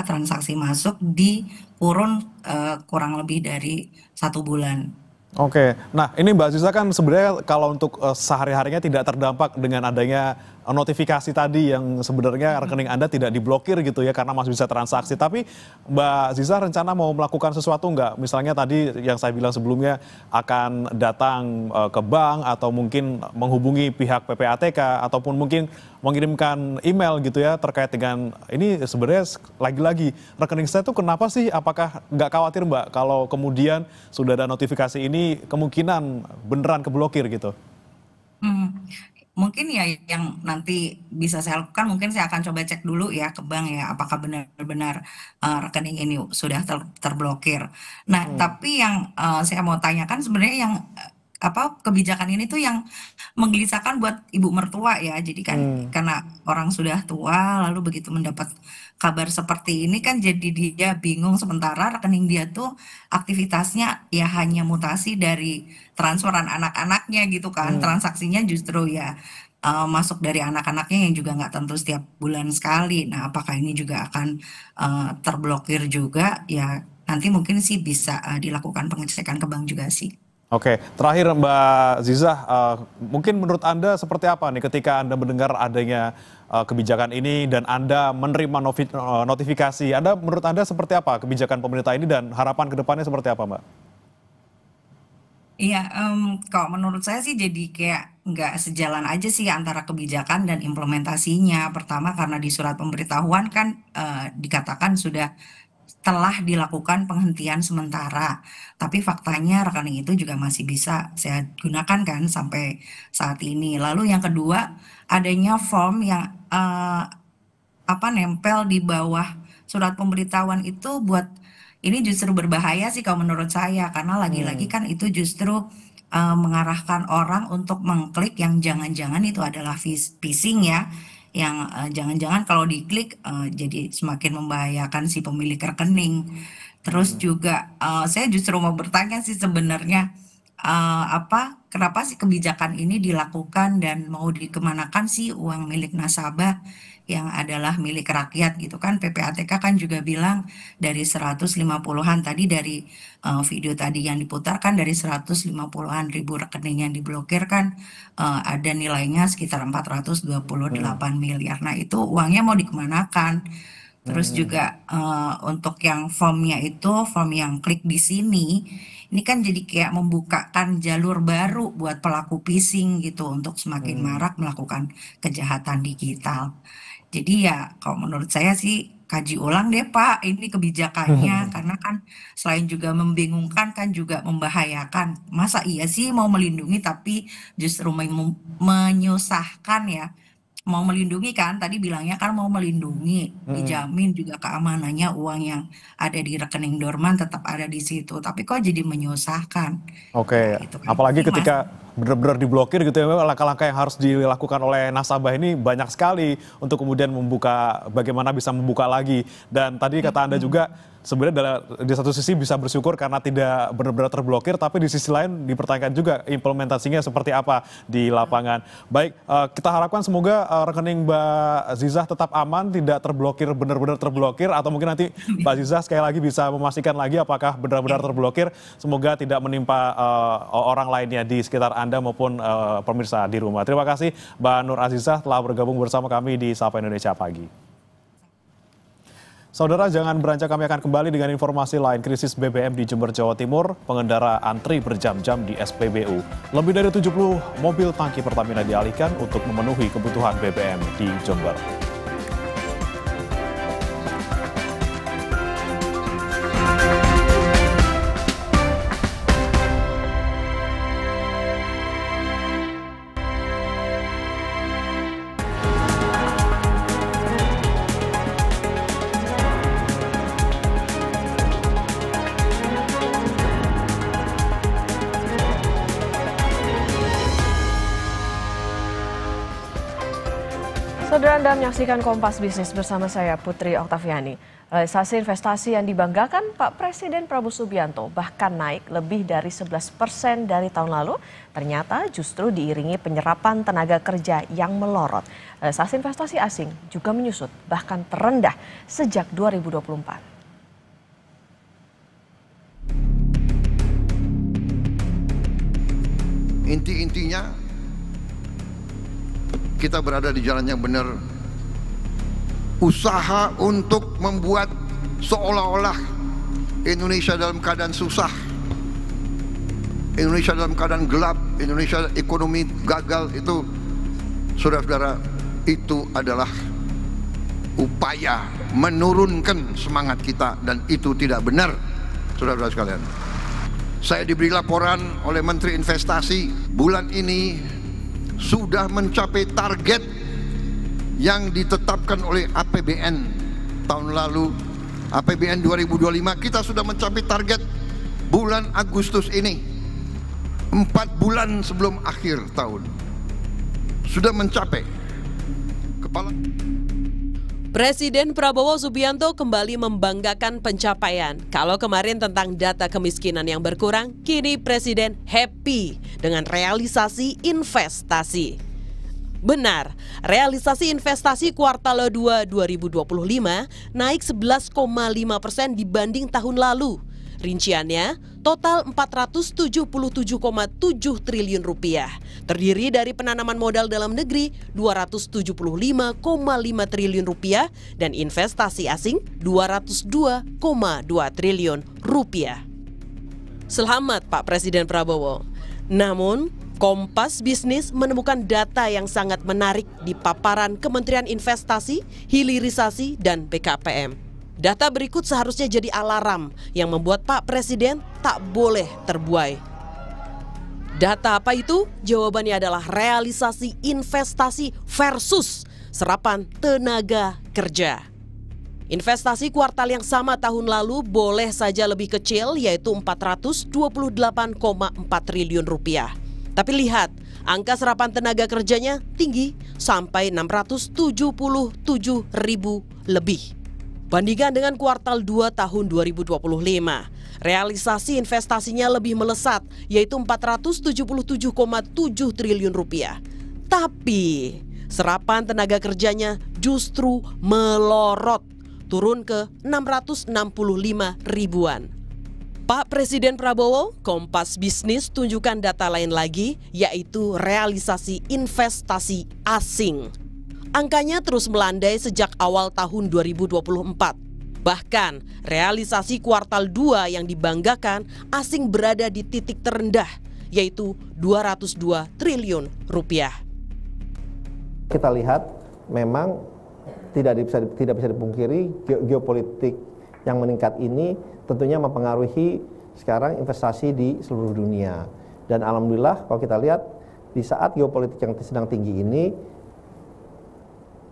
transaksi masuk di kurun kurang lebih dari 1 bulan. Oke, nah ini Mbak Aziza kan sebenarnya kalau untuk sehari-harinya tidak terdampak dengan adanya notifikasi tadi yang sebenarnya rekening Anda tidak diblokir gitu ya karena masih bisa transaksi. Tapi Mbak Aziza rencana mau melakukan sesuatu nggak? Misalnya tadi yang saya bilang sebelumnya akan datang ke bank atau mungkin menghubungi pihak PPATK ataupun mungkin mengirimkan email gitu ya terkait dengan ini sebenarnya lagi-lagi rekening saya tuh kenapa sih? Apakah nggak khawatir Mbak kalau kemudian sudah ada notifikasi ini kemungkinan beneran keblokir gitu? Mungkin ya yang nanti bisa saya lakukan, mungkin saya akan coba cek dulu ya ke bank ya, apakah benar-benar rekening ini sudah terblokir. Nah, tapi yang saya mau tanyakan sebenarnya yang kebijakan ini tuh yang menggelisahkan buat ibu mertua ya. Jadi kan karena orang sudah tua lalu begitu mendapat kabar seperti ini kan jadi dia bingung, sementara rekening dia tuh aktivitasnya ya hanya mutasi dari transferan anak-anaknya gitu kan. Transaksinya justru ya masuk dari anak-anaknya yang juga nggak tentu setiap bulan sekali. Nah, apakah ini juga akan terblokir juga ya, nanti mungkin sih bisa dilakukan pengecekan ke bank juga sih. Oke, terakhir Mbak Zizah, mungkin menurut Anda seperti apa nih ketika Anda mendengar adanya kebijakan ini dan Anda menerima notifikasi, menurut Anda seperti apa kebijakan pemerintah ini dan harapan ke depannya seperti apa, Mbak? Iya, kalau menurut saya sih jadi kayak nggak sejalan aja sih antara kebijakan dan implementasinya. Pertama karena di surat pemberitahuan kan dikatakan sudah telah dilakukan penghentian sementara, tapi faktanya rekening itu juga masih bisa saya gunakan kan sampai saat ini. Lalu yang kedua, adanya form yang nempel di bawah surat pemberitahuan itu ini justru berbahaya sih kalau menurut saya, karena lagi-lagi kan itu justru mengarahkan orang untuk mengklik yang jangan-jangan itu adalah phishing ya, yang jangan-jangan kalau diklik jadi semakin membahayakan si pemilik rekening. Terus juga saya justru mau bertanya sih sebenarnya kenapa sih kebijakan ini dilakukan dan mau dikemanakan sih uang milik nasabah yang adalah milik rakyat gitu kan. PPATK kan juga bilang dari 150-an tadi dari video tadi yang diputarkan, dari 150-an ribu rekening yang diblokir kan ada nilainya sekitar 428 miliar. Nah itu uangnya mau dikemanakan? Terus juga untuk yang formnya itu, form yang klik di sini, ini kan jadi kayak membukakan jalur baru buat pelaku phishing gitu untuk semakin marak melakukan kejahatan digital. Jadi ya kalau menurut saya sih kaji ulang deh Pak ini kebijakannya, karena kan selain juga membingungkan kan juga membahayakan. Masa iya sih mau melindungi tapi justru menyusahkan ya. Mau melindungi kan, tadi bilangnya kan mau melindungi, dijamin juga keamanannya, uang yang ada di rekening dorman tetap ada di situ, tapi kok jadi menyusahkan. Oke, Gitu kan. apalagi Jadi, ketika benar-benar diblokir gitu ya, langkah-langkah yang harus dilakukan oleh nasabah ini banyak sekali untuk kemudian membuka, bagaimana bisa membuka lagi. Dan tadi kata Anda juga, sebenarnya di satu sisi bisa bersyukur karena tidak benar-benar terblokir, tapi di sisi lain dipertanyakan juga implementasinya seperti apa di lapangan. Baik, kita harapkan semoga rekening Mbak Zizah tetap aman, tidak terblokir, benar-benar terblokir, atau mungkin nanti Mbak Zizah sekali lagi bisa memastikan lagi apakah benar-benar terblokir. Semoga tidak menimpa orang lainnya di sekitar Anda maupun pemirsa di rumah. Terima kasih Mbak Nur Azizah telah bergabung bersama kami di Sapa Indonesia Pagi. Saudara, jangan beranjak, kami akan kembali dengan informasi lain. Krisis BBM di Jember, Jawa Timur, pengendara antri berjam-jam di SPBU. Lebih dari 70 mobil tangki Pertamina dialihkan untuk memenuhi kebutuhan BBM di Jember. Saudara, Anda menyaksikan Kompas Bisnis bersama saya Putri Oktaviani. Realisasi investasi yang dibanggakan Pak Presiden Prabowo Subianto bahkan naik lebih dari 11% dari tahun lalu, ternyata justru diiringi penyerapan tenaga kerja yang melorot. Realisasi investasi asing juga menyusut, bahkan terendah sejak 2024. Inti-intinya kita berada di jalan yang benar. Usaha untuk membuat seolah-olah Indonesia dalam keadaan susah, Indonesia dalam keadaan gelap, Indonesia ekonomi gagal, itu saudara-saudara, itu adalah upaya menurunkan semangat kita, dan itu tidak benar, saudara-saudara sekalian. Saya diberi laporan oleh Menteri Investasi, bulan ini sudah mencapai target yang ditetapkan oleh APBN tahun lalu. APBN 2025 kita sudah mencapai target bulan Agustus ini, 4 bulan sebelum akhir tahun sudah mencapai. Presiden Prabowo Subianto kembali membanggakan pencapaian. Kalau kemarin tentang data kemiskinan yang berkurang, kini Presiden happy dengan realisasi investasi. Benar, realisasi investasi kuartal 2 2025 naik 11,5% dibanding tahun lalu. Rinciannya, total 477,7 triliun rupiah. Terdiri dari penanaman modal dalam negeri 275,5 triliun rupiah dan investasi asing 202,2 triliun rupiah. Selamat Pak Presiden Prabowo. Namun, Kompas Bisnis menemukan data yang sangat menarik di paparan Kementerian Investasi, Hilirisasi, dan BKPM. Data berikut seharusnya jadi alarm yang membuat Pak Presiden tak boleh terbuai. Data apa itu? Jawabannya adalah realisasi investasi versus serapan tenaga kerja. Investasi kuartal yang sama tahun lalu boleh saja lebih kecil, yaitu 428,4 triliun rupiah. Tapi lihat, angka serapan tenaga kerjanya tinggi sampai 677 ribu lebih. Bandingkan dengan kuartal 2 tahun 2025, realisasi investasinya lebih melesat, yaitu 477,7 triliun rupiah. Tapi serapan tenaga kerjanya justru melorot, turun ke 665 ribuan. Pak Presiden Prabowo, Kompas Bisnis tunjukkan data lain lagi, yaitu realisasi investasi asing. Angkanya terus melandai sejak awal tahun 2024. Bahkan, realisasi kuartal 2 yang dibanggakan asing berada di titik terendah, yaitu 202 triliun rupiah. Kita lihat memang tidak bisa dipungkiri geopolitik yang meningkat ini tentunya mempengaruhi sekarang investasi di seluruh dunia. Dan alhamdulillah kalau kita lihat di saat geopolitik yang sedang tinggi ini,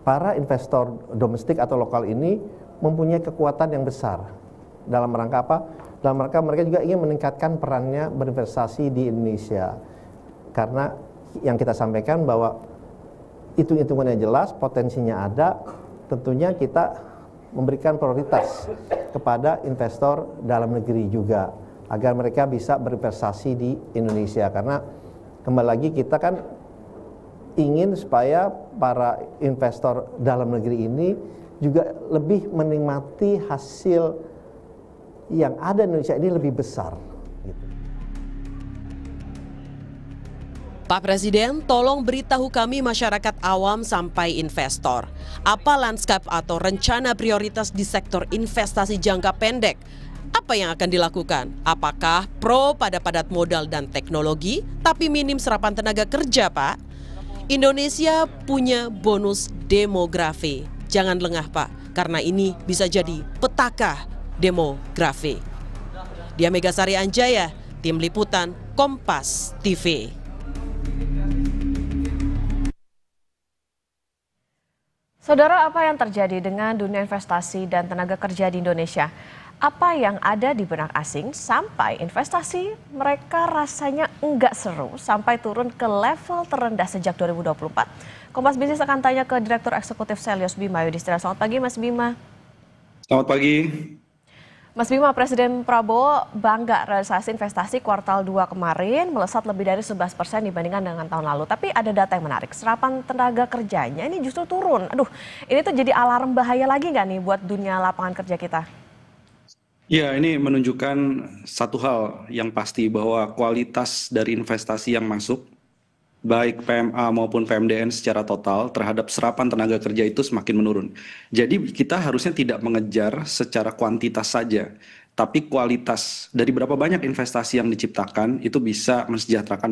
para investor domestik atau lokal ini mempunyai kekuatan yang besar. Dalam rangka apa? Dalam rangka mereka juga ingin meningkatkan perannya berinvestasi di Indonesia. Karena yang kita sampaikan bahwa hitung-hitungannya jelas, potensinya ada, tentunya kita memberikan prioritas kepada investor dalam negeri juga agar mereka bisa berinvestasi di Indonesia. Karena kembali lagi kita kan ingin supaya para investor dalam negeri ini juga lebih menikmati hasil yang ada di Indonesia ini lebih besar. Pak Presiden, tolong beritahu kami masyarakat awam sampai investor. Apa lanskap atau rencana prioritas di sektor investasi jangka pendek? Apa yang akan dilakukan? Apakah pro pada padat modal dan teknologi, tapi minim serapan tenaga kerja, Pak? Indonesia punya bonus demografi. Jangan lengah, Pak, karena ini bisa jadi petaka demografi. Dia Megasari Anjaya, Tim Liputan Kompas TV. Saudara, apa yang terjadi dengan dunia investasi dan tenaga kerja di Indonesia? Apa yang ada di benak asing sampai investasi mereka rasanya enggak seru sampai turun ke level terendah sejak 2024? Kompas Bisnis akan tanya ke Direktur Eksekutif Selyos Bima Yudhistira. Selamat pagi Mas Bima. Selamat pagi. Mas Bima, Presiden Prabowo bangga realisasi investasi kuartal 2 kemarin melesat lebih dari 11% dibandingkan dengan tahun lalu. Tapi ada data yang menarik, serapan tenaga kerjanya ini justru turun. Aduh, ini tuh jadi alarm bahaya lagi nggak nih buat dunia lapangan kerja kita? Ya, ini menunjukkan satu hal yang pasti bahwa kualitas dari investasi yang masuk, baik PMA maupun PMDN secara total terhadap serapan tenaga kerja itu semakin menurun. Jadi kita harusnya tidak mengejar secara kuantitas saja, tapi kualitas dari berapa banyak investasi yang diciptakan itu bisa mensejahterakan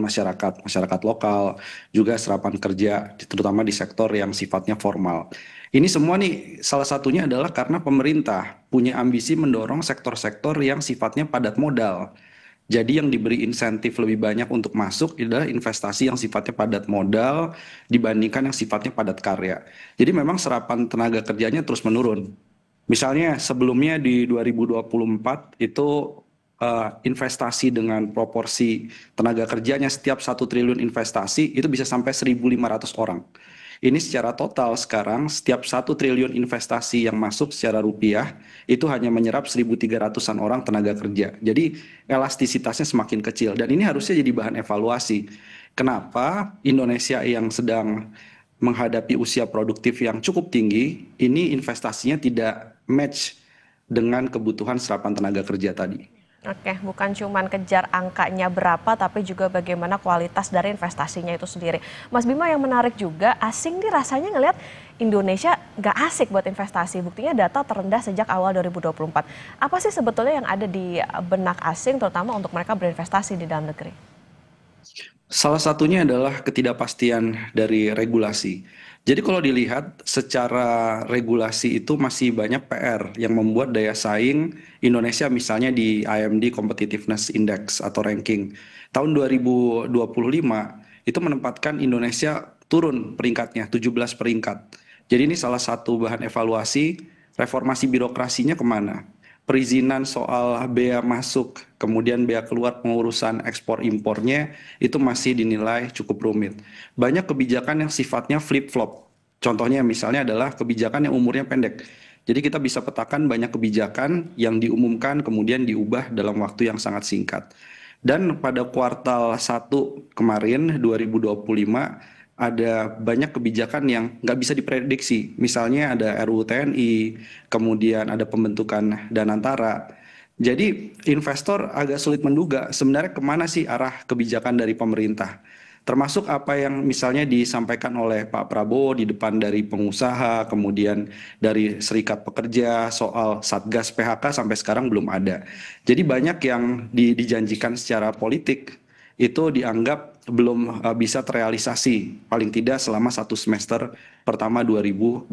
masyarakat lokal, juga serapan kerja, terutama di sektor yang sifatnya formal. Ini semua nih salah satunya adalah karena pemerintah punya ambisi mendorong sektor-sektor yang sifatnya padat modal. Jadi yang diberi insentif lebih banyak untuk masuk adalah investasi yang sifatnya padat modal dibandingkan yang sifatnya padat karya. Jadi memang serapan tenaga kerjanya terus menurun. Misalnya sebelumnya di 2024 itu investasi dengan proporsi tenaga kerjanya setiap 1 triliun investasi itu bisa sampai 1.500 orang. Ini secara total sekarang setiap 1 triliun investasi yang masuk secara rupiah itu hanya menyerap 1.300-an orang tenaga kerja. Jadi elastisitasnya semakin kecil dan ini harusnya jadi bahan evaluasi. Kenapa Indonesia yang sedang menghadapi usia produktif yang cukup tinggi, ini investasinya tidak match dengan kebutuhan serapan tenaga kerja tadi. Oke, bukan cuma kejar angkanya berapa, tapi juga bagaimana kualitas dari investasinya itu sendiri. Mas Bima, yang menarik juga, asing nih rasanya ngelihat Indonesia nggak asik buat investasi. Buktinya data terendah sejak awal 2024. Apa sih sebetulnya yang ada di benak asing, terutama untuk mereka berinvestasi di dalam negeri? Salah satunya adalah ketidakpastian dari regulasi. Jadi kalau dilihat secara regulasi itu masih banyak PR yang membuat daya saing Indonesia misalnya di IMD Competitiveness Index atau ranking tahun 2025 itu menempatkan Indonesia turun peringkatnya 17 peringkat. Jadi ini salah satu bahan evaluasi reformasi birokrasinya kemana. Perizinan soal bea masuk, kemudian bea keluar pengurusan ekspor impornya itu masih dinilai cukup rumit. Banyak kebijakan yang sifatnya flip-flop. Contohnya misalnya adalah kebijakan yang umurnya pendek. Jadi kita bisa petakan banyak kebijakan yang diumumkan kemudian diubah dalam waktu yang sangat singkat. Dan pada kuartal 1 kemarin 2025 ada banyak kebijakan yang nggak bisa diprediksi. Misalnya ada RUU TNI, kemudian ada pembentukan Danantara. Jadi investor agak sulit menduga sebenarnya kemana sih arah kebijakan dari pemerintah. Termasuk apa yang misalnya disampaikan oleh Pak Prabowo di depan dari pengusaha, kemudian dari serikat pekerja soal Satgas PHK sampai sekarang belum ada. Jadi banyak yang dijanjikan secara politik itu dianggap belum bisa terrealisasi, paling tidak selama 1 semester pertama 2025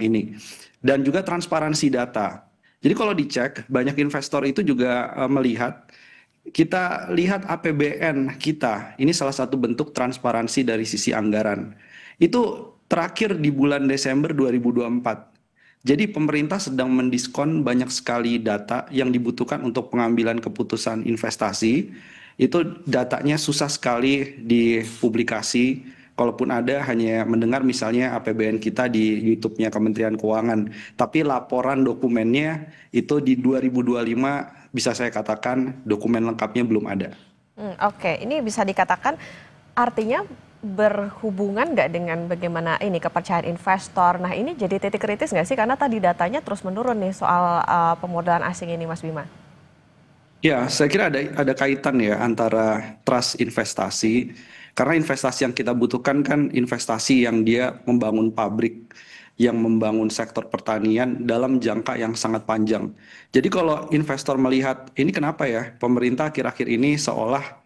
ini. Dan juga transparansi data. Jadi kalau dicek, banyak investor itu juga melihat, kita lihat APBN kita, ini salah satu bentuk transparansi dari sisi anggaran. Itu terakhir di bulan Desember 2024. Jadi pemerintah sedang mendiskon banyak sekali data yang dibutuhkan untuk pengambilan keputusan investasi. Itu datanya susah sekali dipublikasi, kalaupun ada hanya mendengar misalnya APBN kita di YouTube-nya Kementerian Keuangan, tapi laporan dokumennya itu di 2025 bisa saya katakan dokumen lengkapnya belum ada. Oke, ini bisa dikatakan artinya berhubungan nggak dengan bagaimana ini kepercayaan investor. Nah ini jadi titik kritis nggak sih, karena tadi datanya terus menurun nih soal pemodalan asing ini, Mas Bima? Ya, saya kira ada kaitan ya antara trust investasi, karena investasi yang kita butuhkan kan investasi yang dia membangun pabrik, yang membangun sektor pertanian dalam jangka yang sangat panjang. Jadi kalau investor melihat, ini kenapa ya pemerintah akhir-akhir ini seolah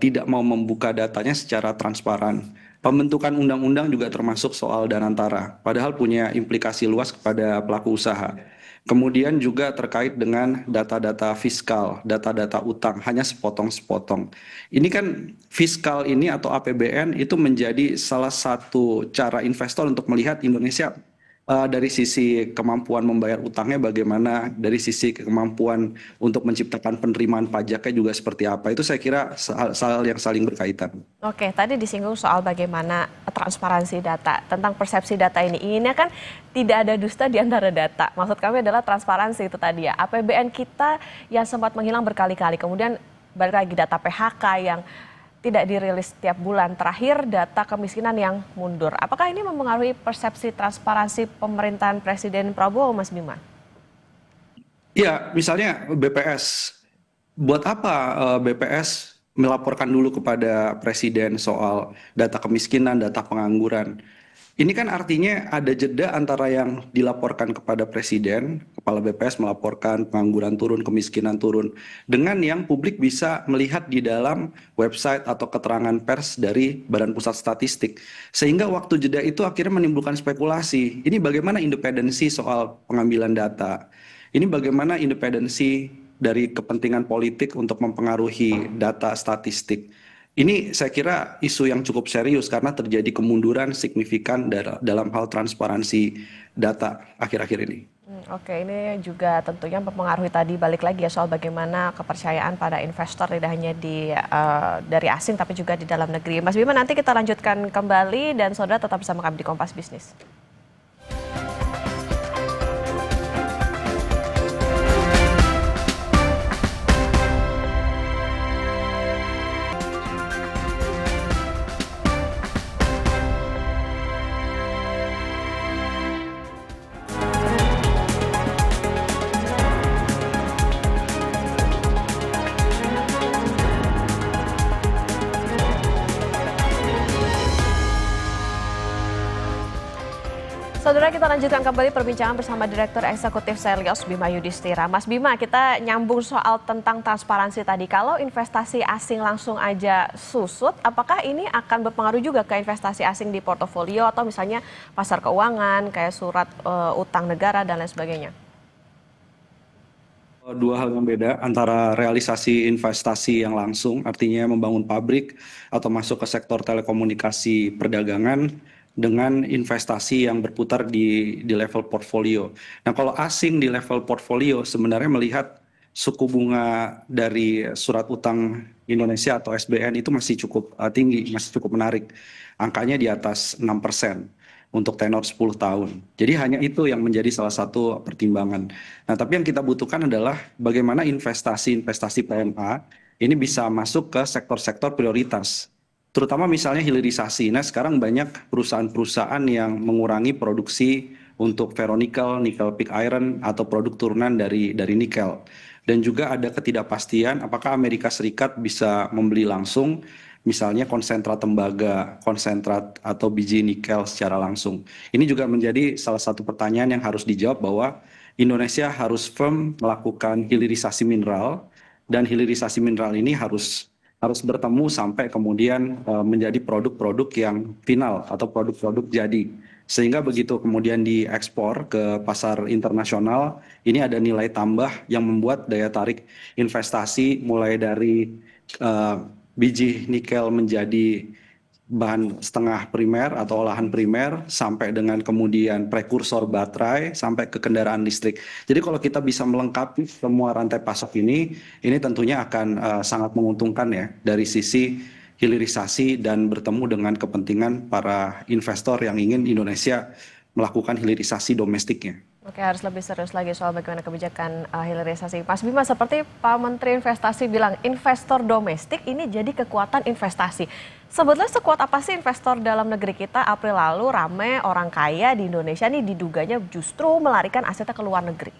tidak mau membuka datanya secara transparan. Pembentukan undang-undang juga termasuk soal Danantara, padahal punya implikasi luas kepada pelaku usaha. Kemudian juga terkait dengan data-data fiskal, data-data utang, hanya sepotong-sepotong. Ini kan fiskal ini atau APBN itu menjadi salah satu cara investor untuk melihat Indonesia dari sisi kemampuan membayar utangnya bagaimana, dari sisi kemampuan untuk menciptakan penerimaan pajaknya juga seperti apa. Itu saya kira hal yang saling berkaitan. Oke, tadi disinggung soal bagaimana transparansi data, tentang persepsi data ini. Inginnya kan tidak ada dusta di antara data. Maksud kami adalah transparansi itu tadi ya. APBN kita yang sempat menghilang berkali-kali, kemudian balik lagi data PHK yang tidak dirilis setiap bulan. Terakhir data kemiskinan yang mundur. Apakah ini mempengaruhi persepsi transparansi pemerintahan Presiden Prabowo, Mas Bima? Ya, misalnya BPS. Buat apa BPS melaporkan dulu kepada Presiden soal data kemiskinan, data pengangguran? Ini kan artinya ada jeda antara yang dilaporkan kepada Presiden, Kepala BPS melaporkan pengangguran turun, kemiskinan turun, dengan yang publik bisa melihat di dalam website atau keterangan pers dari Badan Pusat Statistik. Sehingga waktu jeda itu akhirnya menimbulkan spekulasi. Ini bagaimana independensi soal pengambilan data? Ini bagaimana independensi dari kepentingan politik untuk mempengaruhi data statistik? Ini saya kira isu yang cukup serius karena terjadi kemunduran signifikan dalam hal transparansi data akhir-akhir ini. Oke, ini juga tentunya mempengaruhi tadi, balik lagi ya soal bagaimana kepercayaan pada investor tidak hanya dari asing tapi juga di dalam negeri. Mas Bima, nanti kita lanjutkan kembali dan saudara tetap bersama kami di Kompas Bisnis. Saudara, kita lanjutkan kembali perbincangan bersama Direktur Eksekutif Selios Bima Yudhistira. Mas Bima, kita nyambung soal tentang transparansi tadi. Kalau investasi asing langsung aja susut, apakah ini akan berpengaruh juga ke investasi asing di portofolio atau misalnya pasar keuangan, kayak surat utang negara dan lain sebagainya? Dua hal yang beda antara realisasi investasi yang langsung, artinya membangun pabrik atau masuk ke sektor telekomunikasi perdagangan, dengan investasi yang berputar di level portfolio. Nah, kalau asing di level portfolio sebenarnya melihat suku bunga dari surat utang Indonesia atau SBN itu masih cukup tinggi, masih cukup menarik. Angkanya di atas 6% untuk tenor 10 tahun. Jadi hanya itu yang menjadi salah satu pertimbangan. Nah, tapi yang kita butuhkan adalah bagaimana investasi PMA ini bisa masuk ke sektor-sektor prioritas. Terutama misalnya hilirisasi. Nah, sekarang banyak perusahaan-perusahaan yang mengurangi produksi untuk ferronikel, nikel pig iron, atau produk turunan dari nikel. Dan juga ada ketidakpastian apakah Amerika Serikat bisa membeli langsung, misalnya konsentrat tembaga, konsentrat atau biji nikel secara langsung. Ini juga menjadi salah satu pertanyaan yang harus dijawab bahwa Indonesia harus firm melakukan hilirisasi mineral, dan hilirisasi mineral ini harus bertemu sampai kemudian menjadi produk-produk yang final atau produk-produk jadi. Sehingga begitu kemudian diekspor ke pasar internasional, ini ada nilai tambah yang membuat daya tarik investasi mulai dari biji nikel menjadi bahan setengah primer atau olahan primer, sampai dengan kemudian prekursor baterai, sampai ke kendaraan listrik. Jadi kalau kita bisa melengkapi semua rantai pasok ini tentunya akan sangat menguntungkan ya dari sisi hilirisasi dan bertemu dengan kepentingan para investor yang ingin Indonesia melakukan hilirisasi domestiknya. Oke, harus lebih serius lagi soal bagaimana kebijakan hilirisasi. Mas Bima, seperti Pak Menteri Investasi bilang, investor domestik ini jadi kekuatan investasi. Sebetulnya sekuat apa sih investor dalam negeri kita? April lalu rame orang kaya di Indonesia nih diduganya justru melarikan asetnya ke luar negeri.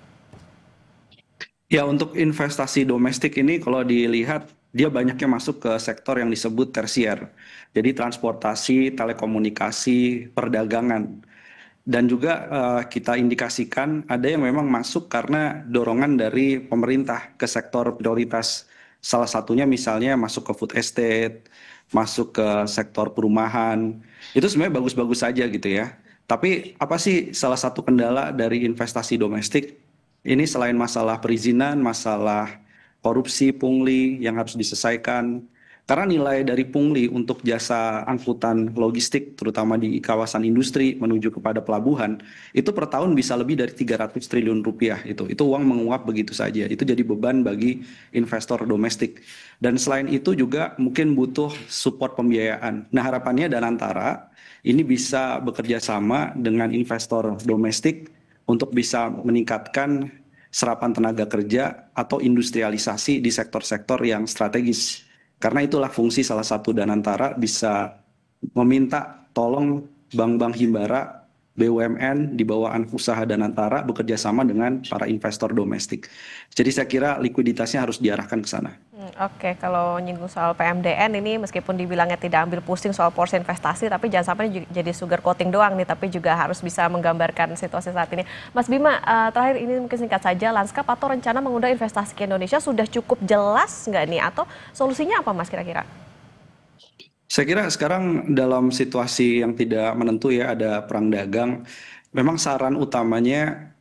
Ya, untuk investasi domestik ini kalau dilihat dia banyaknya masuk ke sektor yang disebut tersier. Jadi transportasi, telekomunikasi, perdagangan. Dan juga kita indikasikan ada yang memang masuk karena dorongan dari pemerintah ke sektor prioritas. Salah satunya misalnya masuk ke food estate, masuk ke sektor perumahan. Itu sebenarnya bagus-bagus saja gitu ya. Tapi apa sih salah satu kendala dari investasi domestik? Ini selain masalah perizinan, masalah korupsi, pungli yang harus diselesaikan. Karena nilai dari pungli untuk jasa angkutan logistik, terutama di kawasan industri menuju kepada pelabuhan, itu per tahun bisa lebih dari 300 triliun rupiah. Itu uang menguap begitu saja. Itu jadi beban bagi investor domestik. Dan selain itu juga mungkin butuh support pembiayaan. Nah, harapannya Danantara ini bisa bekerja sama dengan investor domestik untuk bisa meningkatkan serapan tenaga kerja atau industrialisasi di sektor-sektor yang strategis. Karena itulah fungsi salah satu Danantara bisa meminta tolong bank-bank himbara, BUMN di bawah usaha Danantara bekerja sama dengan para investor domestik. Jadi saya kira likuiditasnya harus diarahkan ke sana. Oke, kalau nyinggung soal PMDN ini meskipun dibilangnya tidak ambil pusing soal porsi investasi, tapi jangan sampai jadi sugar coating doang nih, tapi juga harus bisa menggambarkan situasi saat ini. Mas Bima, terakhir ini mungkin singkat saja, lanskap atau rencana mengundang investasi ke Indonesia sudah cukup jelas nggak nih? Atau solusinya apa Mas kira-kira? Saya kira sekarang dalam situasi yang tidak menentu ya, ada perang dagang, memang saran utamanya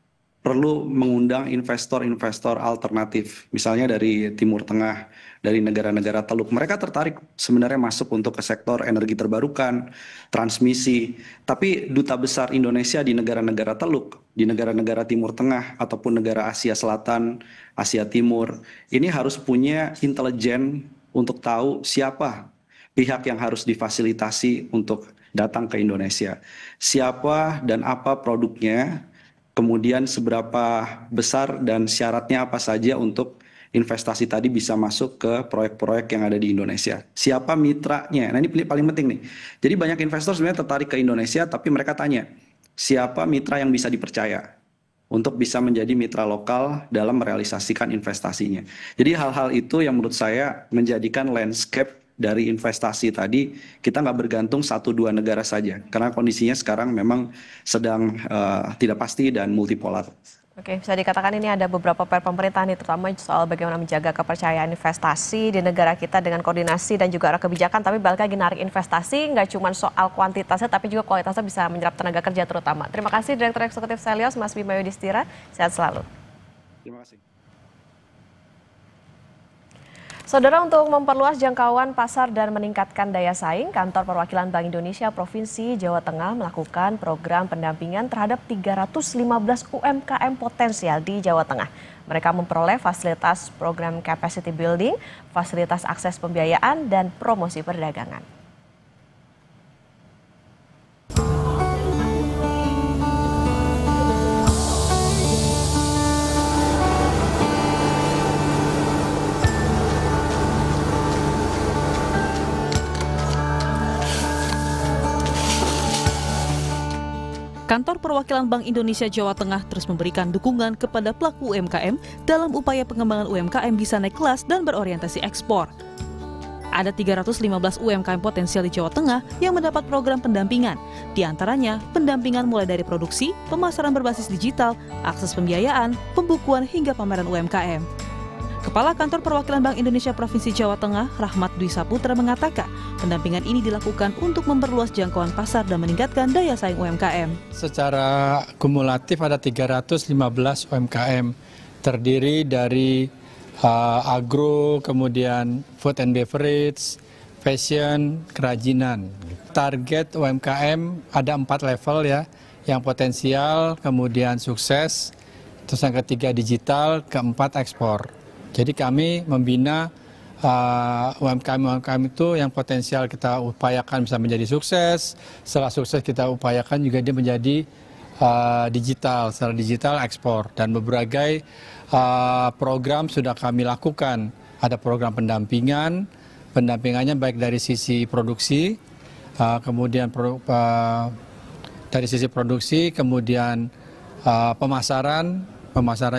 perlu mengundang investor-investor alternatif, misalnya dari Timur Tengah, dari negara-negara Teluk. Mereka tertarik sebenarnya masuk untuk ke sektor energi terbarukan, transmisi. Tapi duta besar Indonesia di negara-negara Teluk, di negara-negara Timur Tengah, ataupun negara Asia Selatan, Asia Timur, ini harus punya intelijen untuk tahu siapa pihak yang harus difasilitasi untuk datang ke Indonesia. Siapa dan apa produknya, kemudian seberapa besar dan syaratnya apa saja untuk investasi tadi bisa masuk ke proyek-proyek yang ada di Indonesia. Siapa mitranya? Nah, ini paling penting nih. Jadi banyak investor sebenarnya tertarik ke Indonesia, tapi mereka tanya, siapa mitra yang bisa dipercaya untuk bisa menjadi mitra lokal dalam merealisasikan investasinya. Jadi hal-hal itu yang menurut saya menjadikan landscape dari investasi tadi, kita nggak bergantung 1-2 negara saja. Karena kondisinya sekarang memang sedang tidak pasti dan multipolar. Oke, bisa dikatakan ini ada beberapa PR pemerintah nih, terutama soal bagaimana menjaga kepercayaan investasi di negara kita dengan koordinasi dan juga arah kebijakan. Tapi balik lagi narik investasi, nggak cuma soal kuantitasnya, tapi juga kualitasnya bisa menyerap tenaga kerja terutama. Terima kasih Direktur Eksekutif Selios, Mas Bima Yudhistira. Sehat selalu. Terima kasih. Saudara, untuk memperluas jangkauan pasar dan meningkatkan daya saing, Kantor Perwakilan Bank Indonesia Provinsi Jawa Tengah melakukan program pendampingan terhadap 315 UMKM potensial di Jawa Tengah. Mereka memperoleh fasilitas program capacity building, fasilitas akses pembiayaan, dan promosi perdagangan. Kantor Perwakilan Bank Indonesia Jawa Tengah terus memberikan dukungan kepada pelaku UMKM dalam upaya pengembangan UMKM bisa naik kelas dan berorientasi ekspor. Ada 315 UMKM potensial di Jawa Tengah yang mendapat program pendampingan. Di antaranya, pendampingan mulai dari produksi, pemasaran berbasis digital, akses pembiayaan, pembukuan hingga pameran UMKM. Kepala Kantor Perwakilan Bank Indonesia Provinsi Jawa Tengah, Rahmat Dwi Saputra mengatakan, pendampingan ini dilakukan untuk memperluas jangkauan pasar dan meningkatkan daya saing UMKM. Secara kumulatif ada 315 UMKM, terdiri dari agro, kemudian food and beverage, fashion, kerajinan. Target UMKM ada 4 level ya, yang potensial, kemudian sukses, terus yang ketiga digital, keempat ekspor. Jadi kami membina UMKM itu yang potensial kita upayakan bisa menjadi sukses. Setelah sukses kita upayakan juga dia menjadi digital, secara digital ekspor. Dan berbagai program sudah kami lakukan. Ada program pendampingannya baik dari sisi produksi, kemudian dari sisi produksi, kemudian pemasaran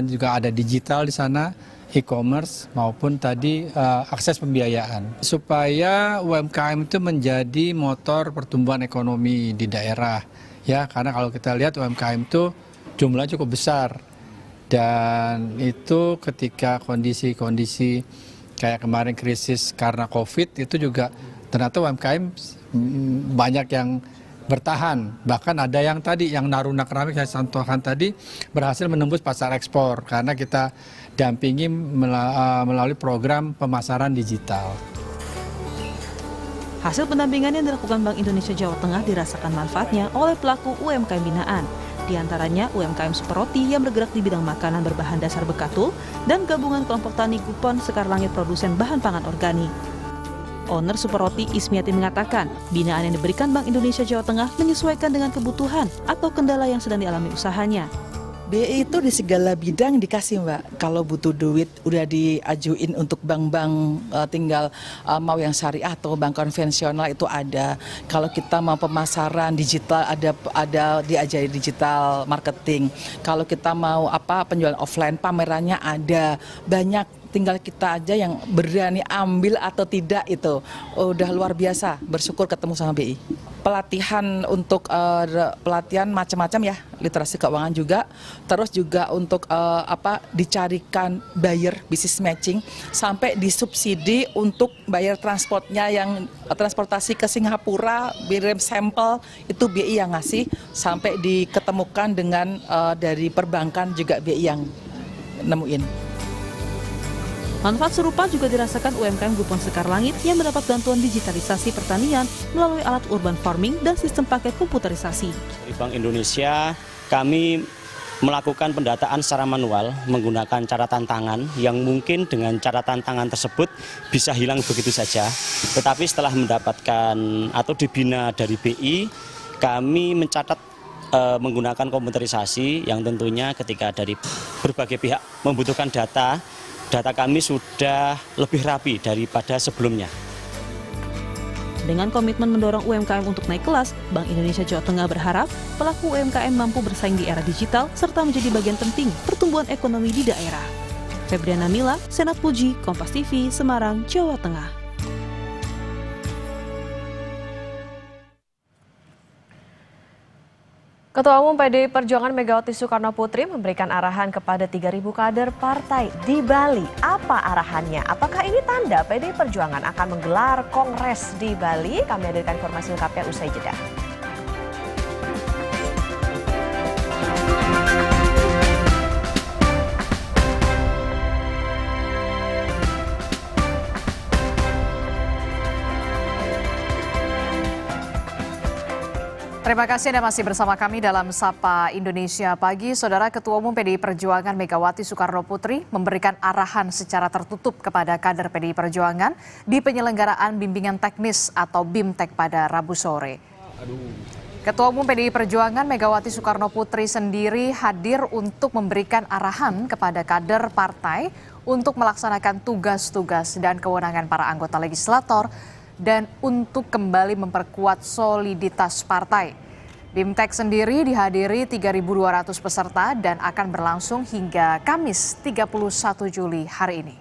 juga ada digital di sana, e-commerce maupun tadi akses pembiayaan. Supaya UMKM itu menjadi motor pertumbuhan ekonomi di daerah. Ya, karena kalau kita lihat UMKM itu jumlahnya cukup besar. Dan itu ketika kondisi-kondisi kayak kemarin krisis karena COVID itu juga ternyata UMKM banyak yang bertahan, bahkan ada yang tadi yang Naruna Keramik yang saya contohkan tadi berhasil menembus pasar ekspor karena kita dampingi melalui program pemasaran digital. Hasil pendampingan yang dilakukan Bank Indonesia Jawa Tengah dirasakan manfaatnya oleh pelaku UMKM binaan. Di antaranya UMKM Superroti yang bergerak di bidang makanan berbahan dasar bekatul dan gabungan kelompok tani Kupon Sekar Langit produsen bahan pangan organik. Owner Superroti Ismiati mengatakan, binaan yang diberikan Bank Indonesia Jawa Tengah menyesuaikan dengan kebutuhan atau kendala yang sedang dialami usahanya. BI itu di segala bidang dikasih, Mbak. Kalau butuh duit udah diajuin untuk bank-bank, tinggal mau yang syariah atau bank konvensional itu ada. Kalau kita mau pemasaran digital ada diajari digital marketing. Kalau kita mau penjualan offline pamerannya ada. Banyak, tinggal kita aja yang berani ambil atau tidak itu. Udah luar biasa, bersyukur ketemu sama BI. Pelatihan untuk pelatihan macam-macam ya, literasi keuangan juga, terus juga untuk dicarikan buyer business matching sampai disubsidi untuk bayar transportnya yang transportasi ke Singapura, kirim sampel itu BI yang ngasih sampai diketemukan dengan dari perbankan juga BI yang nemuin. Manfaat serupa juga dirasakan UMKM Kupon Sekar Langit yang mendapat bantuan digitalisasi pertanian melalui alat urban farming dan sistem paket komputerisasi. Di Bank Indonesia, kami melakukan pendataan secara manual menggunakan catatan tangan yang mungkin dengan catatan tangan tersebut bisa hilang begitu saja. Tetapi setelah mendapatkan atau dibina dari BI, kami mencatat menggunakan komputerisasi yang tentunya ketika dari berbagai pihak membutuhkan data kami sudah lebih rapi daripada sebelumnya. Dengan komitmen mendorong UMKM untuk naik kelas, Bank Indonesia Jawa Tengah berharap pelaku UMKM mampu bersaing di era digital serta menjadi bagian penting pertumbuhan ekonomi di daerah. Febriana Mila, Senat Puji, Kompas TV, Semarang, Jawa Tengah. Ketua Umum PDI Perjuangan Megawati Soekarno Putri memberikan arahan kepada 3.000 kader partai di Bali. Apa arahannya? Apakah ini tanda PDI Perjuangan akan menggelar kongres di Bali? Kami hadirkan informasi lengkapnya usai jeda. Terima kasih Anda masih bersama kami dalam Sapa Indonesia Pagi. Saudara, Ketua Umum PDI Perjuangan Megawati Soekarno Putri memberikan arahan secara tertutup kepada kader PDI Perjuangan di penyelenggaraan bimbingan teknis atau BIMTEK pada Rabu sore. Ketua Umum PDI Perjuangan Megawati Soekarno Putri sendiri hadir untuk memberikan arahan kepada kader partai untuk melaksanakan tugas-tugas dan kewenangan para anggota legislator dan untuk kembali memperkuat soliditas partai. BIMTEK sendiri dihadiri 3.200 peserta dan akan berlangsung hingga Kamis 31 Juli hari ini.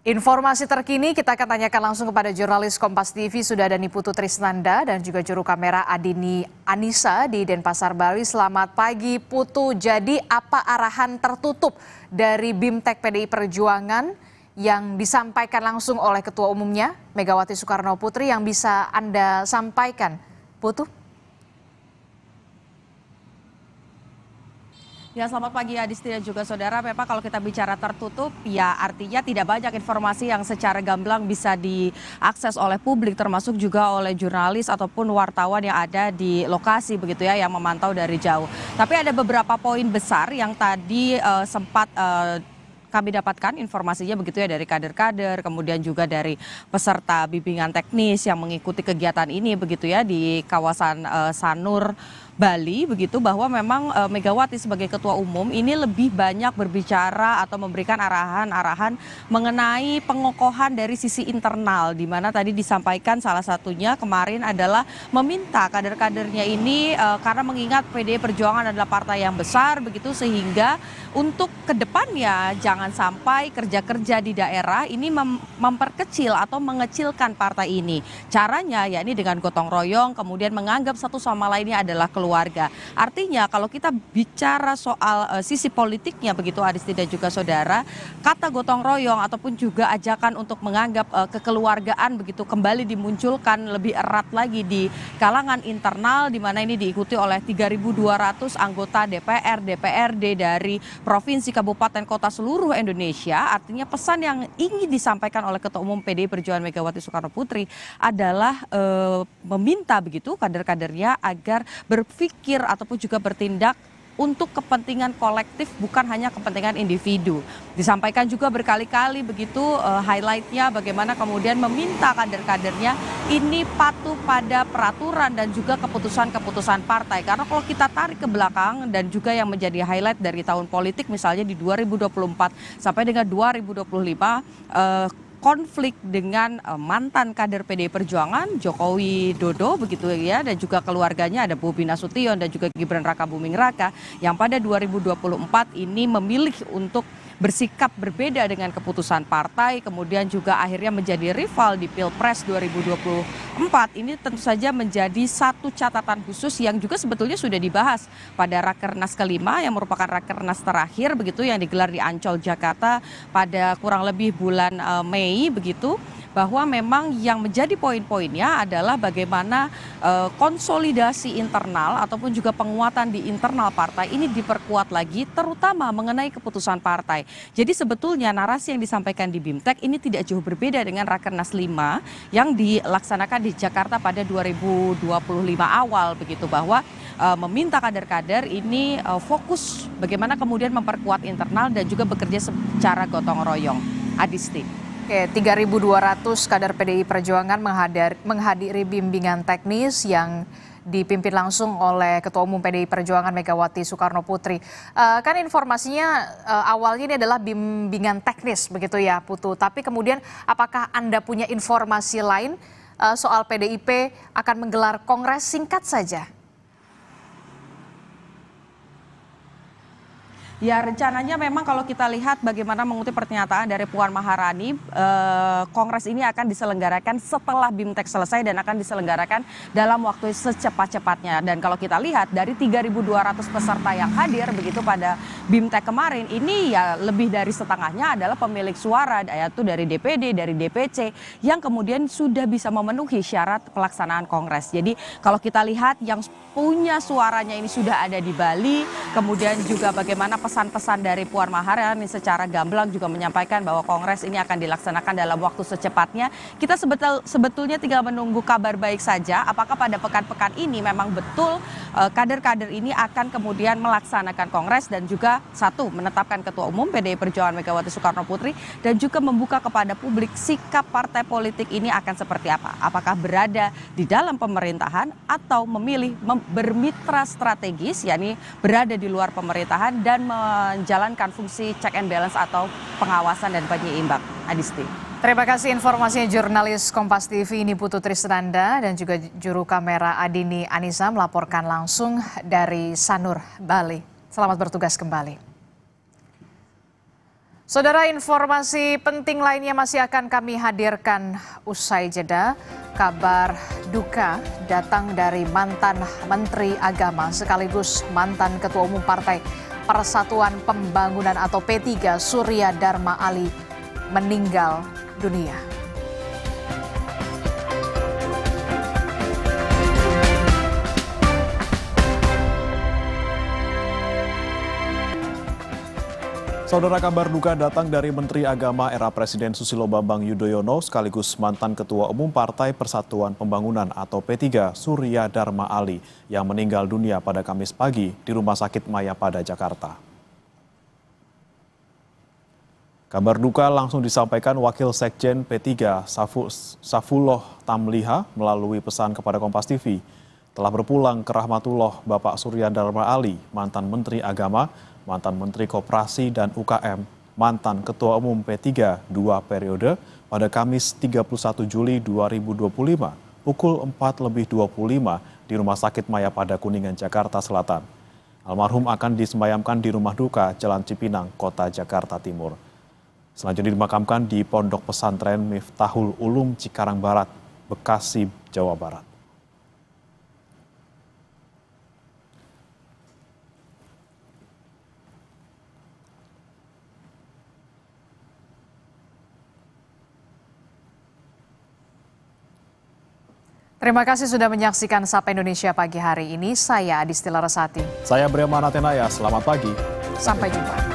Informasi terkini kita akan tanyakan langsung kepada jurnalis Kompas TV sudah ada Niputu Trisnanda dan juga juru kamera Adini Anissa di Denpasar, Bali. Selamat pagi Putu, jadi apa arahan tertutup dari BIMTEK PDI Perjuangan yang disampaikan langsung oleh Ketua Umumnya Megawati Soekarno Putri yang bisa Anda sampaikan, Putu? Ya, selamat pagi Adisti dan juga saudara. Memang kalau kita bicara tertutup, ya artinya tidak banyak informasi yang secara gamblang bisa diakses oleh publik, termasuk juga oleh jurnalis ataupun wartawan yang ada di lokasi begitu ya, yang memantau dari jauh. Tapi ada beberapa poin besar yang tadi sempat kami dapatkan informasinya begitu ya dari kader-kader, kemudian juga dari peserta bimbingan teknis yang mengikuti kegiatan ini begitu ya di kawasan Sanur, Bali begitu, bahwa memang Megawati sebagai Ketua Umum ini lebih banyak berbicara atau memberikan arahan-arahan mengenai pengokohan dari sisi internal, di mana tadi disampaikan salah satunya kemarin adalah meminta kader-kadernya ini karena mengingat PDI Perjuangan adalah partai yang besar begitu, sehingga untuk kedepannya jangan sampai kerja-kerja di daerah ini memperkecil atau mengecilkan partai ini. Caranya ya ini dengan gotong royong, kemudian menganggap satu sama lainnya adalah keluarga. Artinya kalau kita bicara soal sisi politiknya begitu Adisti dan juga saudara, kata gotong royong ataupun juga ajakan untuk menganggap kekeluargaan begitu kembali dimunculkan lebih erat lagi di kalangan internal, di mana ini diikuti oleh 3.200 anggota DPR, DPRD dari provinsi, kabupaten, kota seluruh Indonesia. Artinya pesan yang ingin disampaikan oleh Ketua Umum PDI Perjuangan Megawati Soekarno Putri adalah meminta begitu kader-kadernya agar berpikir ataupun juga bertindak untuk kepentingan kolektif, bukan hanya kepentingan individu. Disampaikan juga berkali-kali begitu highlightnya bagaimana kemudian meminta kader-kadernya ini patuh pada peraturan dan juga keputusan-keputusan partai. Karena kalau kita tarik ke belakang dan juga yang menjadi highlight dari tahun politik misalnya di 2024 sampai dengan 2025, konflik dengan mantan kader PDI Perjuangan Jokowi Dodo begitu ya, dan juga keluarganya ada Bobi Nasution dan juga Gibran Rakabuming Raka yang pada 2024 ini memilih untuk bersikap berbeda dengan keputusan partai, kemudian juga akhirnya menjadi rival di Pilpres 2024. Ini tentu saja menjadi satu catatan khusus yang juga sebetulnya sudah dibahas pada Rakernas kelima yang merupakan Rakernas terakhir begitu yang digelar di Ancol, Jakarta pada kurang lebih bulan Mei begitu, bahwa memang yang menjadi poin-poinnya adalah bagaimana konsolidasi internal ataupun juga penguatan di internal partai ini diperkuat lagi, terutama mengenai keputusan partai. Jadi sebetulnya narasi yang disampaikan di BIMTEK ini tidak jauh berbeda dengan Rakernas 5 yang dilaksanakan di Jakarta pada 2025 awal begitu, bahwa meminta kader-kader ini fokus bagaimana kemudian memperkuat internal dan juga bekerja secara gotong royong. Adisti. Oke, 3.200 kader PDI Perjuangan menghadiri bimbingan teknis yang dipimpin langsung oleh Ketua Umum PDI Perjuangan Megawati Soekarno Putri. Kan informasinya awalnya ini adalah bimbingan teknis begitu ya Putu, tapi kemudian apakah Anda punya informasi lain soal PDIP akan menggelar kongres? Singkat saja. Ya, rencananya memang kalau kita lihat bagaimana mengutip pernyataan dari Puan Maharani, Kongres ini akan diselenggarakan setelah BIMTEK selesai dan akan diselenggarakan dalam waktu secepat-cepatnya. Dan kalau kita lihat dari 3.200 peserta yang hadir begitu pada BIMTEK kemarin, ini ya lebih dari setengahnya adalah pemilik suara, yaitu dari DPD, dari DPC, yang kemudian sudah bisa memenuhi syarat pelaksanaan Kongres. Jadi kalau kita lihat yang punya suaranya ini sudah ada di Bali, kemudian juga bagaimana pesan-pesan dari Puan Maharani secara gamblang juga menyampaikan bahwa Kongres ini akan dilaksanakan dalam waktu secepatnya. Kita sebetulnya tinggal menunggu kabar baik saja, apakah pada pekan-pekan ini memang betul kader-kader ini akan kemudian melaksanakan Kongres dan juga satu, menetapkan Ketua Umum PDI Perjuangan Megawati Soekarno Putri dan juga membuka kepada publik sikap partai politik ini akan seperti apa. Apakah berada di dalam pemerintahan atau memilih bermitra strategis, yakni berada di luar pemerintahan dan menjalankan fungsi check and balance atau pengawasan dan penyeimbang. Adisti. Terima kasih informasinya jurnalis Kompas TV Niputu Trisnanda dan juga juru kamera Adini Anissa melaporkan langsung dari Sanur, Bali. Selamat bertugas kembali. Saudara, informasi penting lainnya masih akan kami hadirkan usai jeda. Kabar duka datang dari mantan Menteri Agama sekaligus mantan Ketua Umum Partai Persatuan Pembangunan atau P3 Surya Dharma Ali meninggal dunia. Saudara, kabar duka datang dari Menteri Agama era Presiden Susilo Bambang Yudhoyono sekaligus mantan Ketua Umum Partai Persatuan Pembangunan atau P3 Surya Dharma Ali yang meninggal dunia pada Kamis pagi di Rumah Sakit Mayapada, Jakarta. Kabar duka langsung disampaikan Wakil Sekjen P3 Saifullah Tamliha melalui pesan kepada Kompas TV. Telah berpulang ke rahmatullah Bapak Surya Dharma Ali, mantan Menteri Agama, mantan Menteri Koperasi dan UKM, mantan Ketua Umum P3 2 periode pada Kamis 31 Juli 2025 pukul 4:25 di Rumah Sakit Mayapada Kuningan, Jakarta Selatan. Almarhum akan disemayamkan di Rumah Duka Jalan Cipinang, Kota Jakarta Timur. Selanjutnya dimakamkan di Pondok Pesantren Miftahul Ulum Cikarang Barat, Bekasi, Jawa Barat. Terima kasih sudah menyaksikan Sapa Indonesia pagi hari ini. Saya Adisti Larasati. Saya Brema Natenaya, selamat pagi. Sampai jumpa.